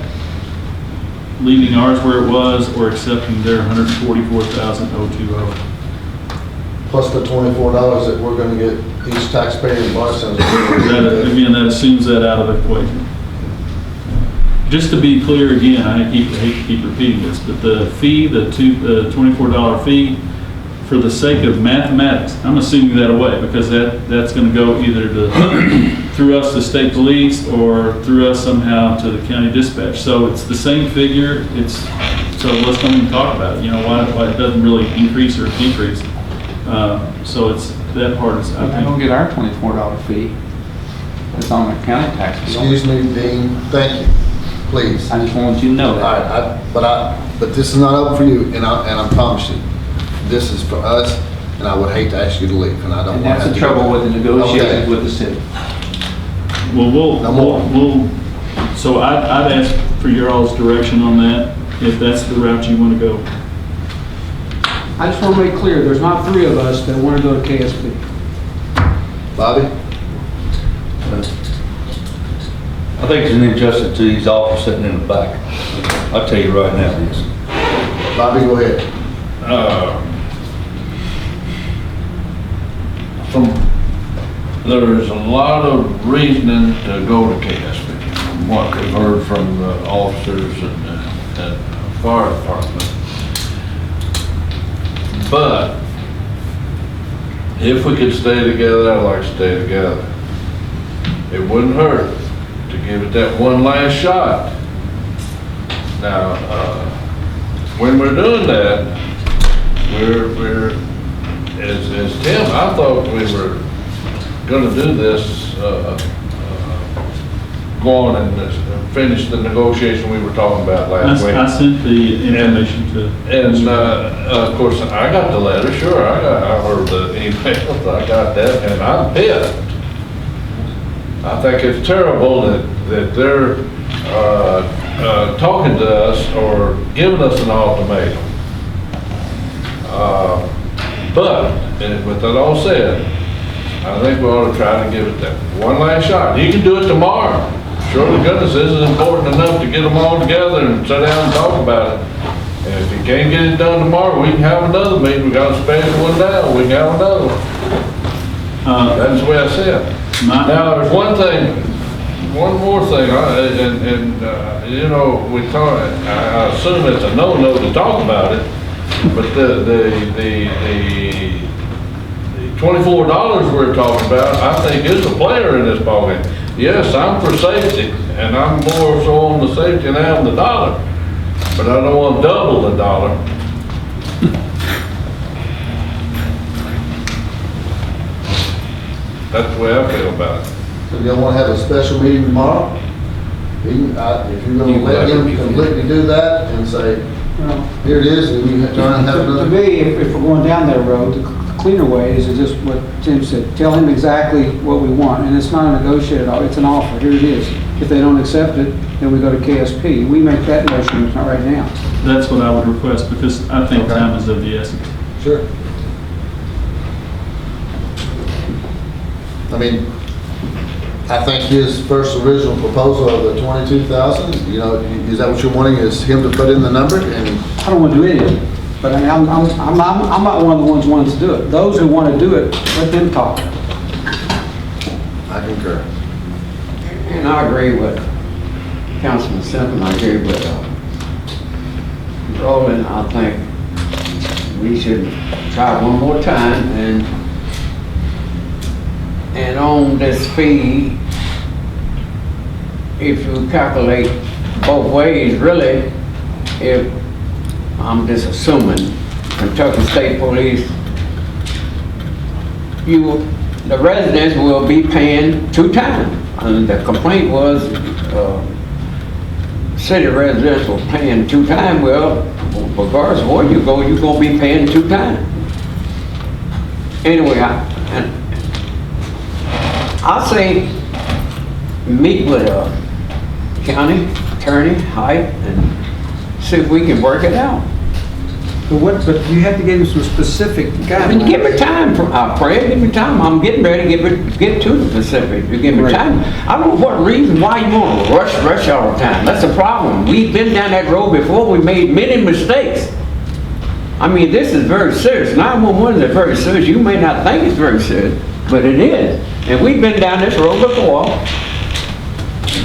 leaving ours where it was, or accepting their $144,020. Plus the $24 that we're gonna get each taxpayer in Bardstown. Again, that assumes that out of the equation. Just to be clear again, I hate to keep repeating this, but the fee, the $24 fee, for the sake of mathematics, I'm assuming that away, because that's going to go either through us to state police or through us somehow to the county dispatch. So it's the same figure. So let's don't even talk about it. You know, why it doesn't really increase or decrease. So it's that part is, I I don't think. get our $24 fee. It's on the county tax bill. Excuse me, Dean, thank you, please. I just want you to know All that. right, but this is not open for you, and I promise you, this is for us, and I would hate to ask you to leave, and I don't And want to. that's the trouble with the negotiations with the city. Well, No more. so I'd ask for your all's direction on that, if that's the route you want to go. I just want to make clear, there's not 3 of us that want to go to KSP. Bobby? I think it's an injustice to these officers sitting in the back. I'll tell you right now, it is. Bobby, go ahead. There is a lot of reasoning to go to KSP, from what we've heard from the officers and fire department. But if we could stay together, I'd like to stay together. It wouldn't hurt to give it that one last shot. Now, when we're doing that, we're as Tim, I thought we were gonna do this, go on and finish the negotiation we were talking about last week. I sent the information to. And, of course, I got the letter, sure, I heard the emails, I got that, and I'm pissed. I think it's terrible that they're, talking to us or giving us an ultimatum. But, and with that all said, I think we ought to try to give it that one last shot. You can do it tomorrow. Sure to goodness, this is important enough to get them all together and sit down and talk about it. And if you can't get it done tomorrow, we can have another meeting. We got a special one now, we can have another one. That's the way I see it. Now, there's one more thing, you know, I assume it's a no-no to talk about it, but the $24 we're talking about, I think is a player in this ballgame. Yes, I'm for safety, and I'm more so on the safety now than the dollar, but I don't want to double the dollar. That's the way I feel about it. So y'all want to have a special meeting tomorrow? If you're going to let him completely do that and say, here it is, and you try and have To another. me, if we're going down that road, the cleaner way is to just what Tim said, tell him exactly what we want, and it's not a negotiated, it's an offer, here it is. If they don't accept it, then we go to KSP. We make that motion right now. That's what I would request, because I think time is of the essence. Sure. I mean, I think his first original proposal of the 22,000, you know, is that what you're wanting, is him to put in the number? And I don't want to do any of it, but I mean, I'm not one of the ones wanting to do it. Those who want to do it, let them talk. I concur. And I agree with Councilman Simpson, I agree with Roland. I think we should try one more time and on this fee, if you calculate both ways, really, if, I'm just assuming, Kentucky State Police, the residents will be paying 2 times. And the complaint was, city residents were paying 2 times. Well, regardless of where you go, you're gonna be paying 2 times. Anyway, I say meet with a county attorney, Hyde, and see if we can work it out. But you have to give him some specific guidelines. I mean, give me time, Fred, give me time. I'm getting ready to get to the Pacific. You give me time. I don't know what reason why you want to rush all the time. That's the problem. We've been down that road before. We made many mistakes. I mean, this is very serious. 911 is very serious. You may not think it's very serious, but it is. And we've been down this road before.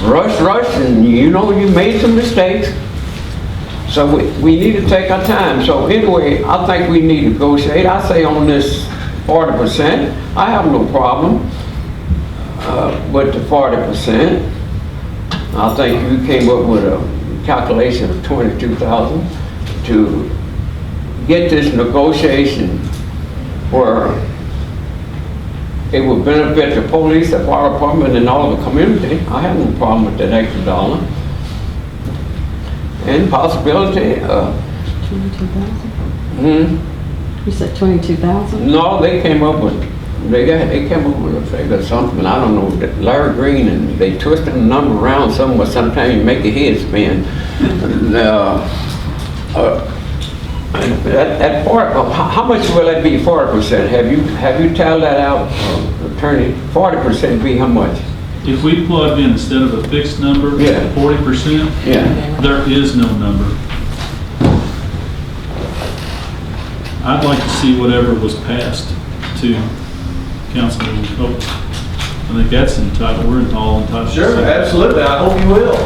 Rush, and you know you made some mistakes. So we need to take our time. So anyway, I think we need to negotiate. I say on this 40%, I have no problem with the 40%. I think you came up with a calculation of 22,000 to get this negotiation where it would benefit the police, the fire department, and all of the community. I have no problem with that extra dollar. And possibility, 22,000? You said 22,000? No, they came up with a figure, something, I don't know, that Larry Green, and they twisted the number around somewhere, sometimes you make your head spin. That part, how much will that be, 40%? Have you tallied that out, attorney? 40% be how much? If we plugged in, instead of a fixed number, 40%, there is no number. I'd like to see whatever was passed to Councilman Cope. I think that's entitled, we're all entitled. Sure, absolutely, I hope you will.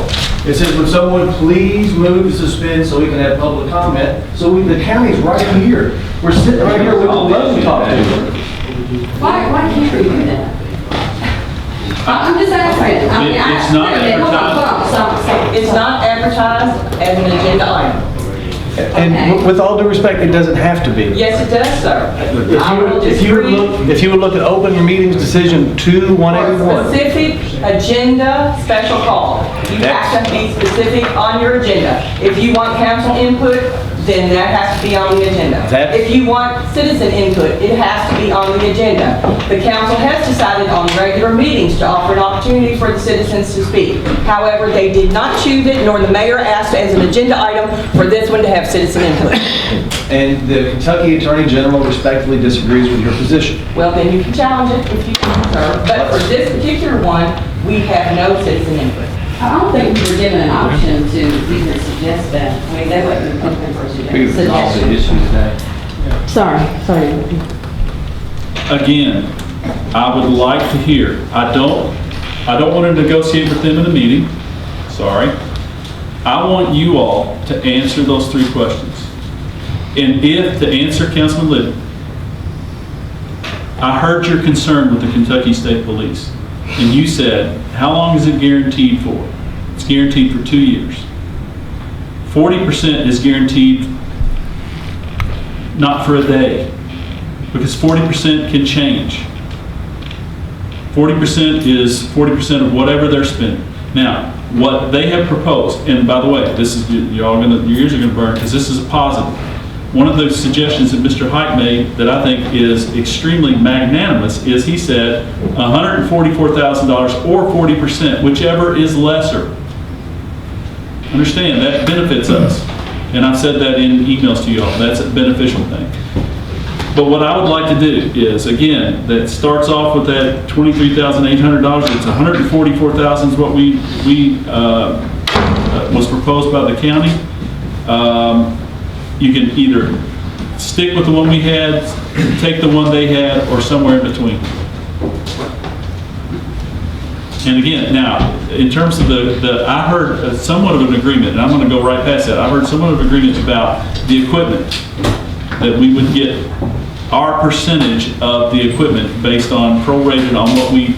It says, would someone please move to suspend so we can have public comment? So the county's right here. We're sitting right here, we don't love to talk to you. Why can't we do that? I'm just asking. I mean, It's not advertised. It's not advertised as an agenda item. And with all due respect, it doesn't have to be. Yes, it does, sir. I will If you would look at open your meetings decision 2-181. Specific agenda special call. You have to be specific on your agenda. If you want council input, then that has to be on the agenda. If you want citizen input, it has to be on the agenda. The council has decided on regular meetings to offer an opportunity for the citizens to speak. However, they did not choose it, nor the mayor asked as an agenda item for this one to have citizen input. And the Kentucky Attorney General respectfully disagrees with your position. Well, then you can challenge it if you can, sir. But for this particular one, we have no citizen input. I don't think we were given an option to even suggest that. I mean, they wasn't open for suggestions. Sorry. Again, I would like to hear, I don't want to negotiate with them in a meeting, sorry. I want you all to answer those 3 questions. And if, to answer Councilman Libby, I heard your concern with the Kentucky State Police, and you said, how long is it guaranteed for? It's guaranteed for 2 years. 40% is guaranteed not for a day, because 40% can change. 40% is 40% of whatever they're spending. Now, what they have proposed, and by the way, this is, your ears are gonna burn, because this is a positive. One of the suggestions that Mr. Height made that I think is extremely magnanimous is he said $144,000 or 40%, whichever is lesser. Understand, that benefits us. And I've said that in emails to you all. That's a beneficial thing. But what I would like to do is, again, that starts off with that $23,800. It's $144,000 is what was proposed by the county. You can either stick with the one we had, take the one they had, or somewhere in between. And again, now, in terms of I heard somewhat of an agreement, and I'm going to go right past that. I heard somewhat of an agreement about the equipment, that we would get our percentage of the equipment based on prorated on what we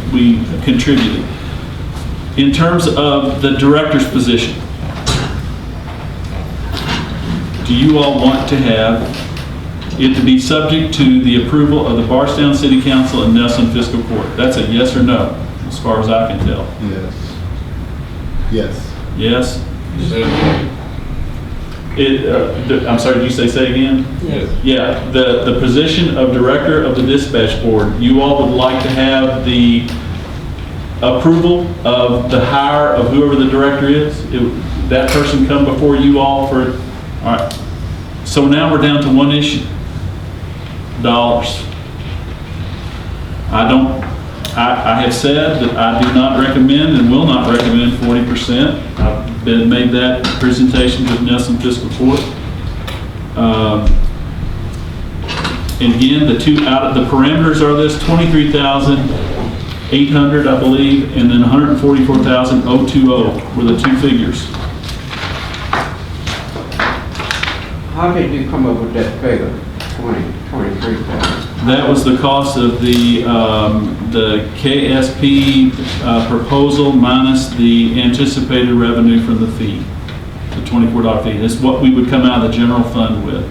contributed. In terms of the director's position, do you all want to have it to be subject to the approval of the Btown City Council and Nelson Fiscal Court? That's a yes or no, as far as I can tell. Yes. Yes. Yes? I'm sorry, did you say again? Yes. Yeah, the position of director of the dispatch board, you all would like to have the approval of the hire of whoever the director is? That person come before you all for, all right. So now we're down to one issue, dollars. I have said that I do not recommend and will not recommend 40%. I've made that presentation to Nelson Fiscal Court. And again, the parameters are this: 23,800, I believe, and then 144,020 were the 2 figures. How did you come up with that figure, 23,000? That was the cost of the KSP proposal minus the anticipated revenue from the fee, the $24 fee. That's what we would come out of the general fund with.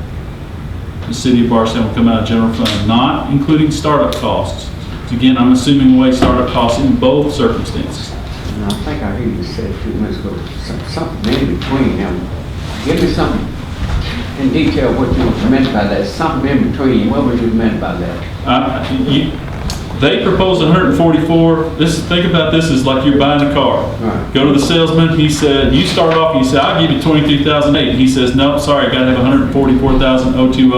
The city of Bardstown would come out of general fund, not including startup costs. Again, I'm assuming away startup costs in both circumstances. And I think I heard you say a few minutes ago, something in between them. Give me something in detail what you meant by that. Something in between. What was you meant by that? They proposed 144. Think about this as like you're buying a car. Right. Go to the salesman. He said, you start off. He said, I'll give you 23,008. He says, no, sorry, I got to have 144,020.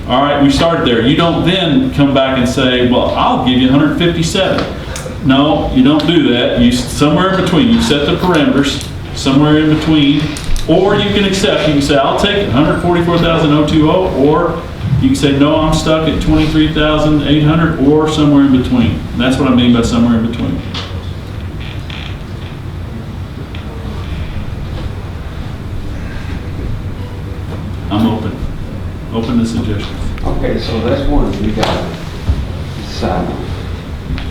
All right, we started there. You don't then come back and say, well, I'll give you 157. No, you don't do that. You somewhere in between. You set the parameters somewhere in between. Or you can accept, you can say, I'll take it, 144,020, or you can say, no, I'm stuck at 23,800, or somewhere in between. And that's what I mean by somewhere in between. I'm open to suggestions. Okay, so that's one we got to decide on.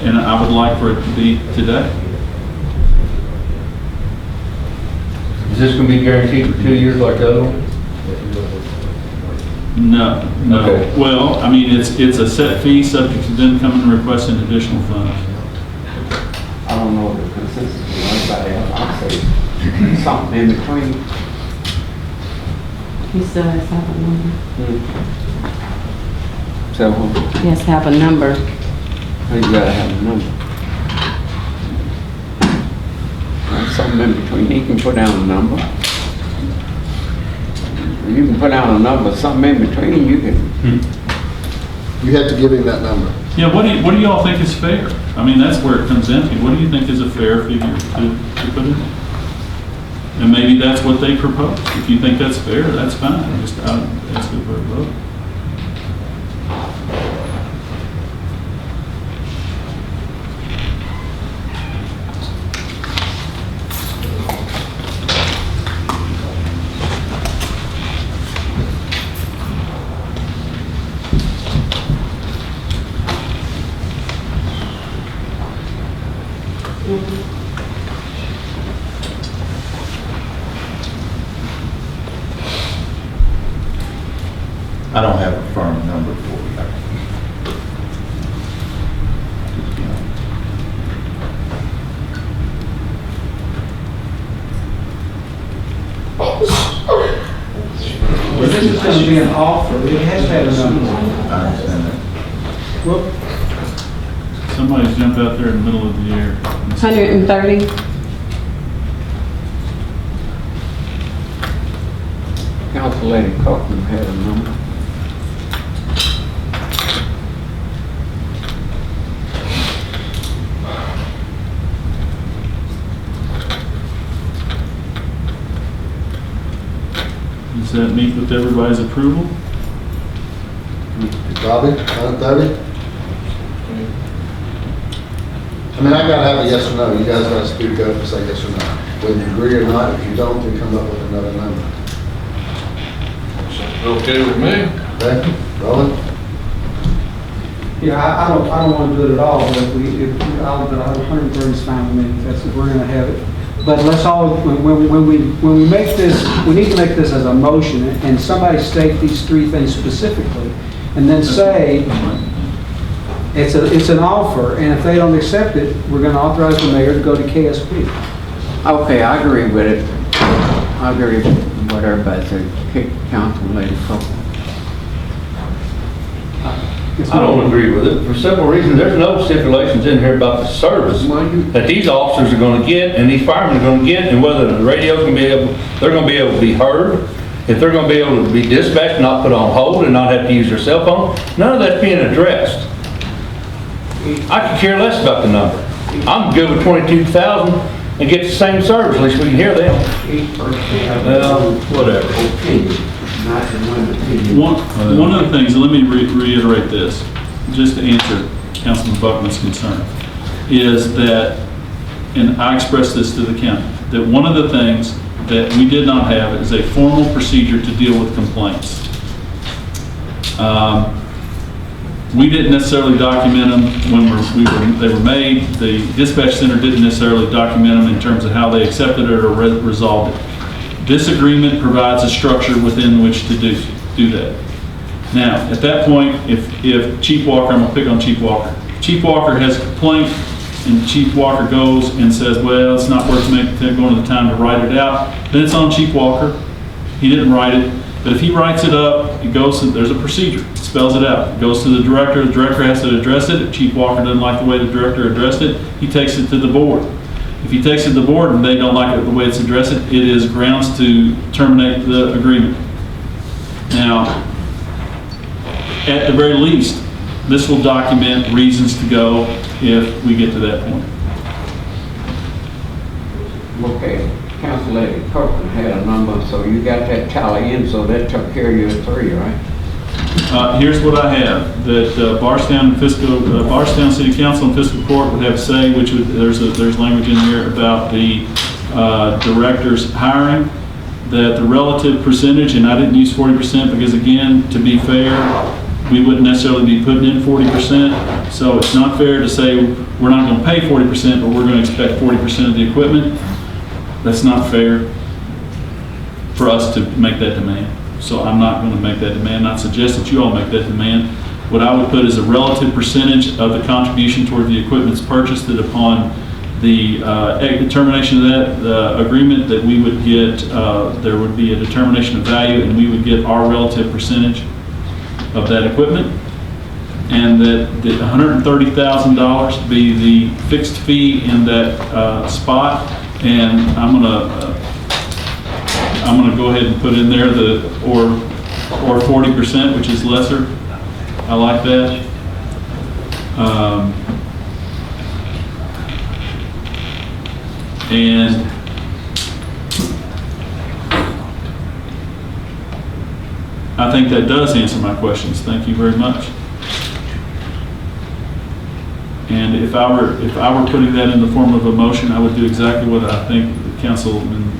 And I would like for it to be today. Is this going to be guaranteed for 2 years like the other one? No. Okay. Well, I mean, it's a set fee subject to them coming and requesting additional funds. I don't know the consensus of anybody else. I'll say something in between. He still has to have a number. So, He has to have a number. you gotta have a number. Something in between. He can put down a number. You can put down a number. Something in between. You can. You have to give him that number. Yeah. What do y'all think is fair? I mean, that's where it comes into. What do you think is a fair figure to put in? And maybe that's what they propose. If you think that's fair, that's fine. Just ask it for a vote. I don't have a firm number for you. Well, this is going to be an offer, it has to have a number. I understand that. Well, somebody's jumped out there in the middle of the year. 130? Council Lady Cochran had a number. Does that meet with everybody's approval? Bobby, 130? I mean, I gotta have a yes or no. You guys gotta speak up and say yes or no. Whether you agree or not, if you don't, then come up with another number. Okay with me? Okay, Roland? Yeah, I don't want to do it at all, but if 130 is fine with me, that's if we're going to have it. But let's all, when we make this, we need to make this as a motion, and somebody state these three things specifically, and then say, it's an offer, and if they don't accept it, we're going to authorize the mayor to go to KSP. Okay, I agree with it. I agree with what everybody said. Council Lady Cochran. I don't agree with it for several reasons. There's no stipulations in here about the service that these officers are going to get and these firemen are going to get, and whether the radio's going to be able, they're going to be able to be heard, if they're going to be able to be dispatched, not put on hold, and not have to use their cell phone. None of that's being addressed. I could care less about the number. I'm good with 22,000 and get the same service. At least we can hear them. Well, whatever. One of the things, and let me reiterate this, just to answer Councilman Buckman's concern, is that, and I expressed this to the county, that one of the things that we did not have is a formal procedure to deal with complaints. We didn't necessarily document them when they were made. The dispatch center didn't necessarily document them in terms of how they accepted it or resolved it. This agreement provides a structure within which to do that. Now, at that point, if Chief Walker, I'm gonna pick on Chief Walker. Chief Walker has a complaint and Chief Walker goes and says, well, it's not worth going to the time to write it out, then it's on Chief Walker. He didn't write it. But if he writes it up, it goes to, there's a procedure, it spells it out. It goes to the director has to address it. If Chief Walker doesn't like the way the director addressed it, he takes it to the board. If he takes it to the board and they don't like it the way it's addressed, it is grounds to terminate the agreement. Now, at the very least, this will document reasons to go if we get to that point. Okay, Council Lady Cochran had a number, so you got that tally in, so that took care of your three, right? Here's what I have, that Btown City Council and Fiscal Court would have a say, which would, there's language in here about the director's hiring, that the relative percentage, and I didn't use 40% because again, to be fair, we wouldn't necessarily be putting in 40%, so it's not fair to say we're not going to pay 40%, but we're going to expect 40% of the equipment. That's not fair for us to make that demand. So I'm not going to make that demand, not suggest that you all make that demand. What I would put is a relative percentage of the contribution toward the equipment's purchased, that upon the determination of that agreement, that we would get, there would be a determination of value and we would get our relative percentage of that equipment. And that the $130,000 be the fixed fee in that spot. And I'm gonna go ahead and put in there the, or 40%, which is lesser. I like that. And I think that does answer my questions. Thank you very much. And if I were putting that in the form of a motion, I would do exactly what I think Councilman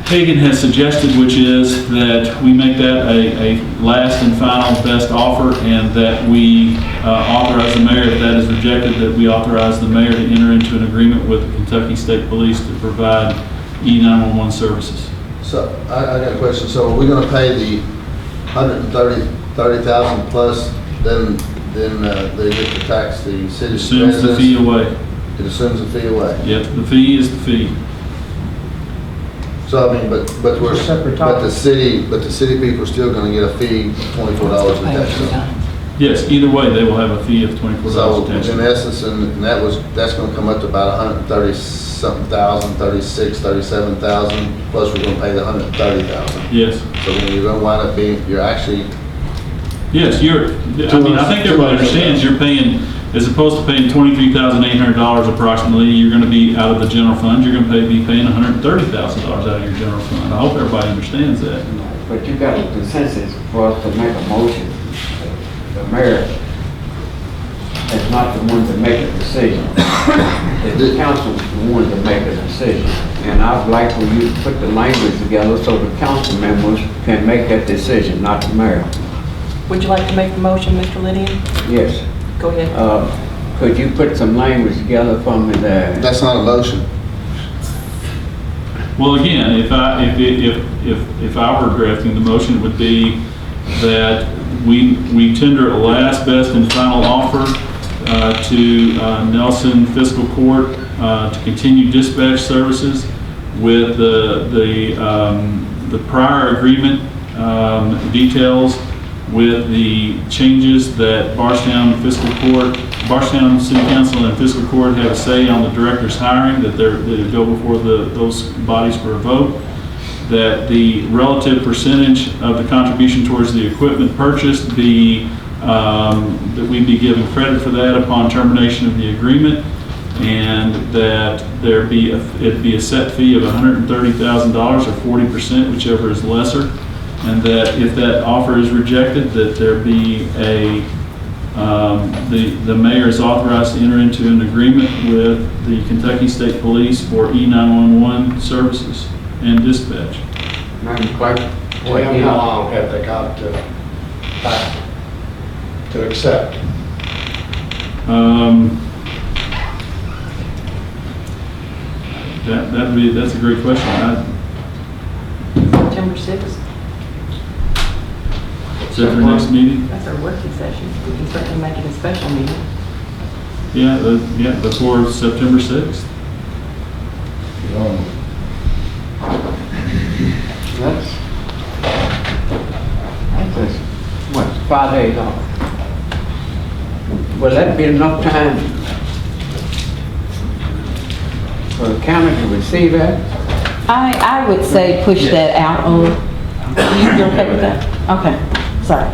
Hagan has suggested, which is that we make that a last and final best offer, and that we authorize the mayor, if that is rejected, that we authorize the mayor to enter into an agreement with the Kentucky State Police to provide E911 services. So I got a question. So are we going to pay the $130,000 plus, then they get to tax the city Assumes the fee away. It assumes the fee away. Yep, the fee is the fee. So I mean, but the city people are still gonna get a fee of $24 a tax. Yes, either way, they will have a fee of $24 So a tax. in essence, and that's gonna come up to about 130-something thousand, 36, 37,000, plus we're gonna pay the 130,000. Yes. So then you're gonna wind up being, you're actually, Yes, I think everybody understands you're paying, as opposed to paying $23,800 approximately, you're gonna be out of the general fund, you're gonna be paying $130,000 out of your general fund. I hope everybody understands that. But you got a consensus for us to make a motion. The mayor is not the one to make a decision. The council is the one to make a decision. And I'd like for you to put the language together so the council members can make that decision, not the mayor. Would you like to make the motion, Mr. Lydian? Yes. Go ahead. Could you put some language together for me there? that's not a motion. Well, again, if I were drafting the motion, it would be that we tender a last, best, and final offer to Nelson Fiscal Court to continue dispatch services with the prior agreement details with the changes that Btown City Council and Fiscal Court have a say on the director's hiring, that they go before those bodies for a vote, that the relative percentage of the contribution towards the equipment purchased be, that we be given credit for that upon termination of the agreement, and that it'd be a set fee of $130,000 or 40%, whichever is lesser. And that if that offer is rejected, that there be the mayor is authorized to enter into an agreement with the Kentucky State Police for E911 services and dispatch. Madam Clerk? How long have they got to accept? That's a great question. September 6th. Is that their next meeting? That's our working session. We can certainly make it a special meeting. Yeah, before September 6th. That's what, 5 days off? Will that be enough time for the county to receive that? I would say push that out a little. You okay with that? Okay, sorry.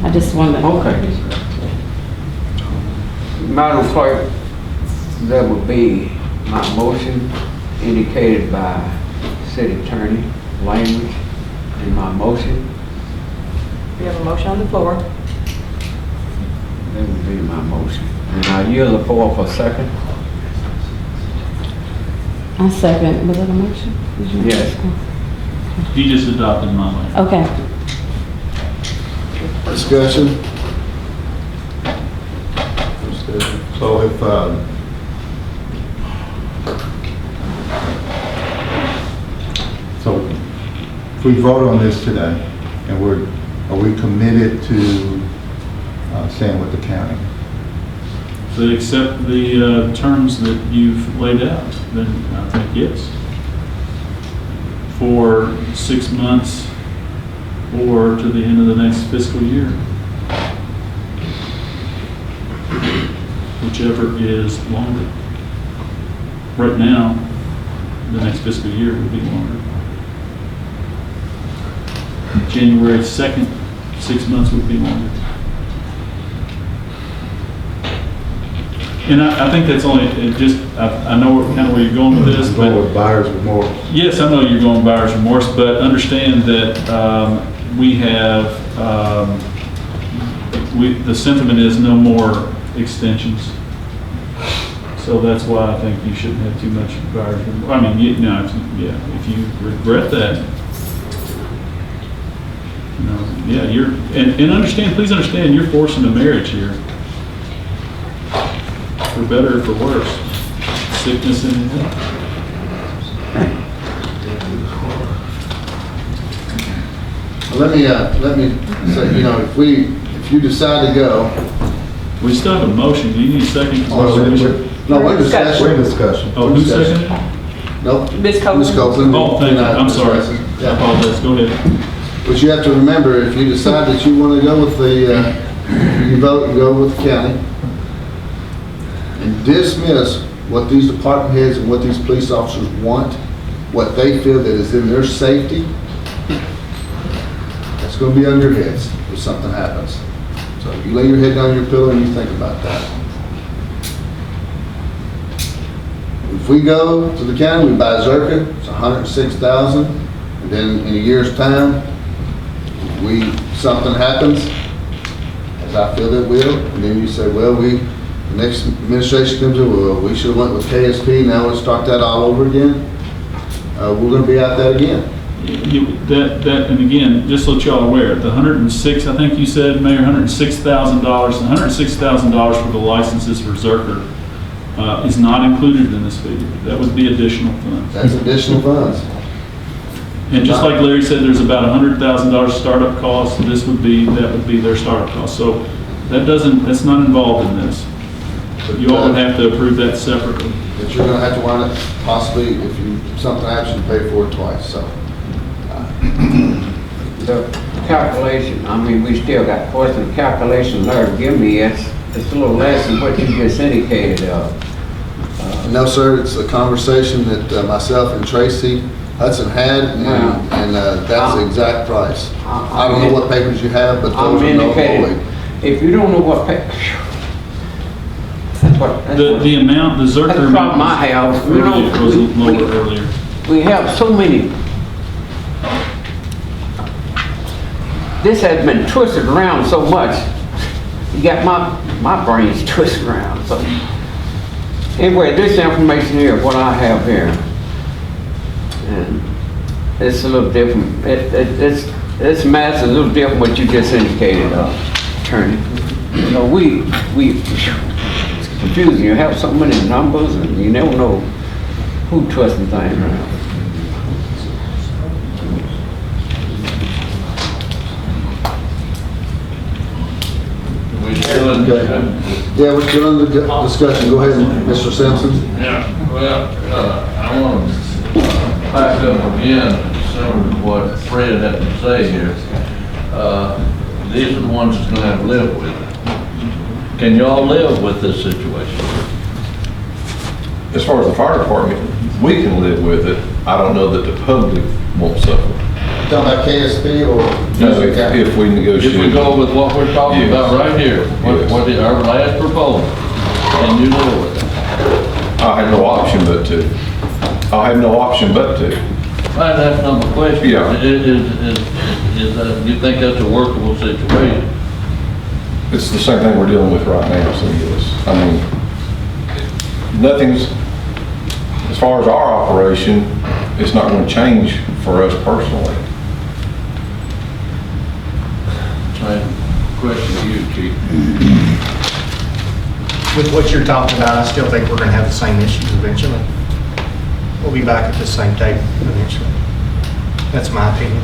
I just wanted to. Okay. Madam Clerk, that would be my motion indicated by city attorney, language in my motion. We have a motion on the floor. That would be my motion. And I yield the floor for a second. I second. Was that a motion? Yes. He just adopted my motion. Okay. Discussion? So if we vote on this today, and are we committed to staying with the county? If they accept the terms that you've laid out, then I think yes. For 6 months or to the end of the next fiscal year. Whichever is longer. Right now, the next fiscal year would be longer. January 2nd, 6 months would be longer. And I think that's only, I know kind of where you're going with this, but... With buyer's remorse. Yes, I know you're going buyer's remorse, but understand that we have, the sentiment is no more extensions. So that's why I think you shouldn't have too much buyer's remorse. I mean, if you regret that, and understand, please understand, you're forcing a marriage here. For better or for worse, sickness and health. let me say, you know, if you decide to go, We still have a motion. Do you need a second? no, we're discussion. We're in discussion. Oh, who seconded it? Nope. Ms. Copeland? Ms. Copeland. Oh, thank you. I'm sorry. I Yeah. apologize. Go ahead. But you have to remember, if you decide that you want to go with the, you vote, you go with the county, and dismiss what these department heads and what these police officers want, what they feel that is in their safety, that's going to be on your heads if something happens. So you lay your head down on your pillow and you think about that. If we go to the county, we buy Zerka, it's $106,000, and then in a year's time, something happens, as I feel it will, and then you say, well, the next administration comes in, well, we should have went with KSP, now let's start that all over again. We're gonna be at that again. And again, just so y'all are aware, the 106, I think you said, Mayor, $106,000, $106,000 for the licenses for Zerker is not included in this figure. That would be additional funds. That's additional funds. And just like Larry said, there's about $100,000 startup costs. That would be their startup cost. So that's not involved in this. But you all would have to approve that separately. But you're gonna have to wind up possibly, if something happens, you pay for it twice, so. The calculation, I mean, we still got question, the calculation Larry give me, it's a little less than what you just indicated of. No, sir, it's a conversation that myself and Tracy Hudson had, and that's the exact price. I don't know what papers you have, but those are no void. If you don't know what papers, The amount, the Zerker that's the problem I have. You know, was lower earlier. we have so many. This has been twisted around so much. You got my brain's twisted around. So anyway, this information here, what I have here, and it's a little different. It's math is a little different what you just indicated, Attorney. You know, it's confusing. You have so many numbers, and you never know who twisting things around. Yeah, we're still in the discussion. Go ahead, Mr. Simpson. Yeah, well, I want to back up again, similar to what Fred had to say here. These are the ones that's going to have to live with it. Can y'all live with this situation? As far as the fire department, we can live with it. I don't know that the public won't suffer. Talking about KSP or? No, if we negotiate. If we go with what we're talking about right here, what is our last proposal, can you live with it? I have no option but to. I'll have no option but to. Right, that's not my question. Yeah. You think that's a workable situation? It's the same thing we're dealing with right now, so yes. I mean, nothing's, as far as our operation, it's not going to change for us personally. Same question to you, Chief. With what you're talking about, I still think we're going to have the same issues eventually. We'll be back at the same table eventually. That's my opinion.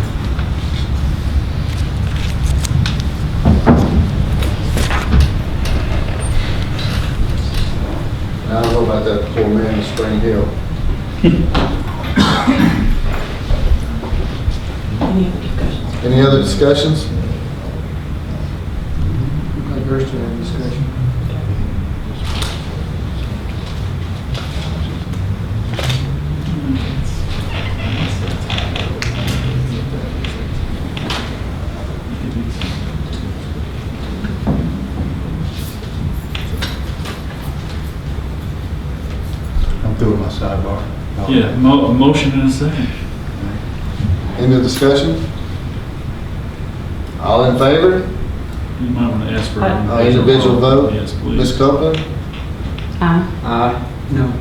I don't know about that poor man in Spring Hill. Any other discussions? First to have discussion. I'm through with my sidebar. Yeah, a motion in a second. Any discussion? All in favor? You might want to ask for an Individual vote? Yes, please. Ms. Copeland? Aye. No.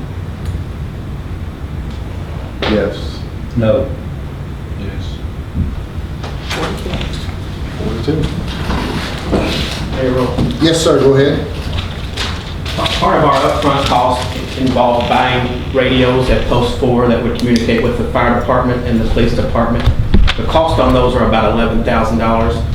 Yes. No. Yes. 42. Hey, Earl. Yes, sir, go ahead. Part of our upfront costs involve buying radios at Post 4 that would communicate with the fire department and the police department. The cost on those are about $11,000.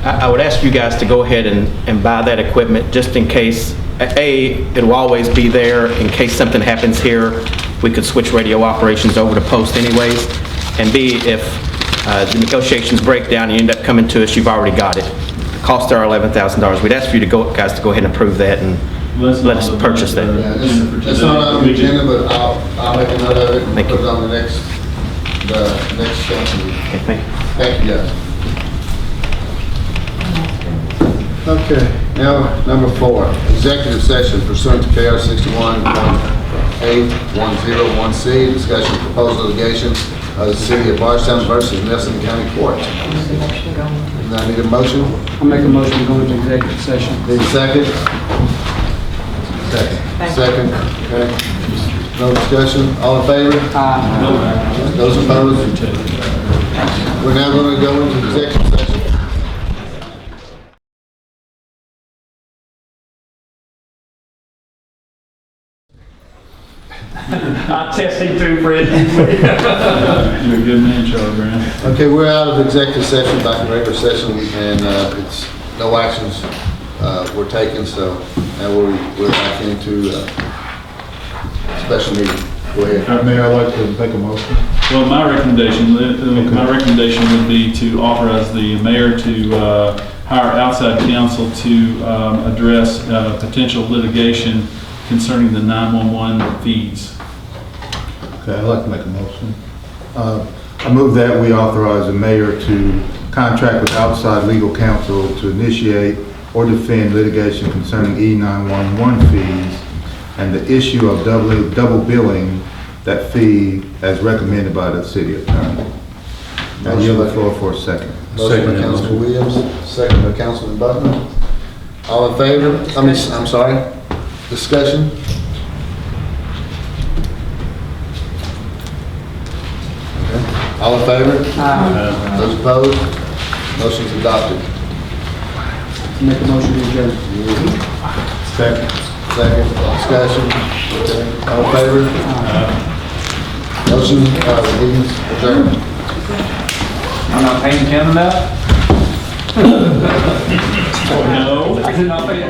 I would ask you guys to go ahead and buy that equipment just in case. A, it'll always be there in case something happens here. We could switch radio operations over to post anyways. And B, if the negotiations break down and you end up coming to us, you've already got it. The costs are $11,000. We'd ask for you guys to go ahead and approve that and let us purchase that. Yeah, it's not on the agenda, but I'll make a note of it and put it on the next council meeting. Okay, thank you. Thank you, guys. Okay, now, number 4, executive session pursuant to KR 61-1A-101C, discussion of proposed litigation of the city of Bardstown versus Nelson County Court. And I need a motion. I'll make a motion to go into executive session. Need a second? Second, okay. No discussion, all in favor? Aye. Those opposed? We're now going to go into executive session. I'm testing too, Fred. You're a good man, Charlie Brown. Okay, we're out of executive session, back in regular session, and it's, no actions were taken, so now we're back into special meeting. Go ahead. Mayor, I'd like to make a motion. Well, my recommendation would be to authorize the mayor to hire outside counsel to address potential litigation concerning the 911 fees. Okay, I'd like to make a motion. I move that we authorize the mayor to contract with outside legal counsel to initiate or defend litigation concerning E911 fees and the issue of double billing that fee as recommended by the city attorney. I yield the floor for a second. Motion by Councilman Williams, second by Councilman Buckman. All in favor? I'm sorry, discussion? Okay. All in favor? Aye. Those opposed? Motion's adopted. Make a motion to adjourn. Second, discussion. Okay. All in favor? Motion, meeting's adjourned. I'm not paying Tim enough? No. I did not pay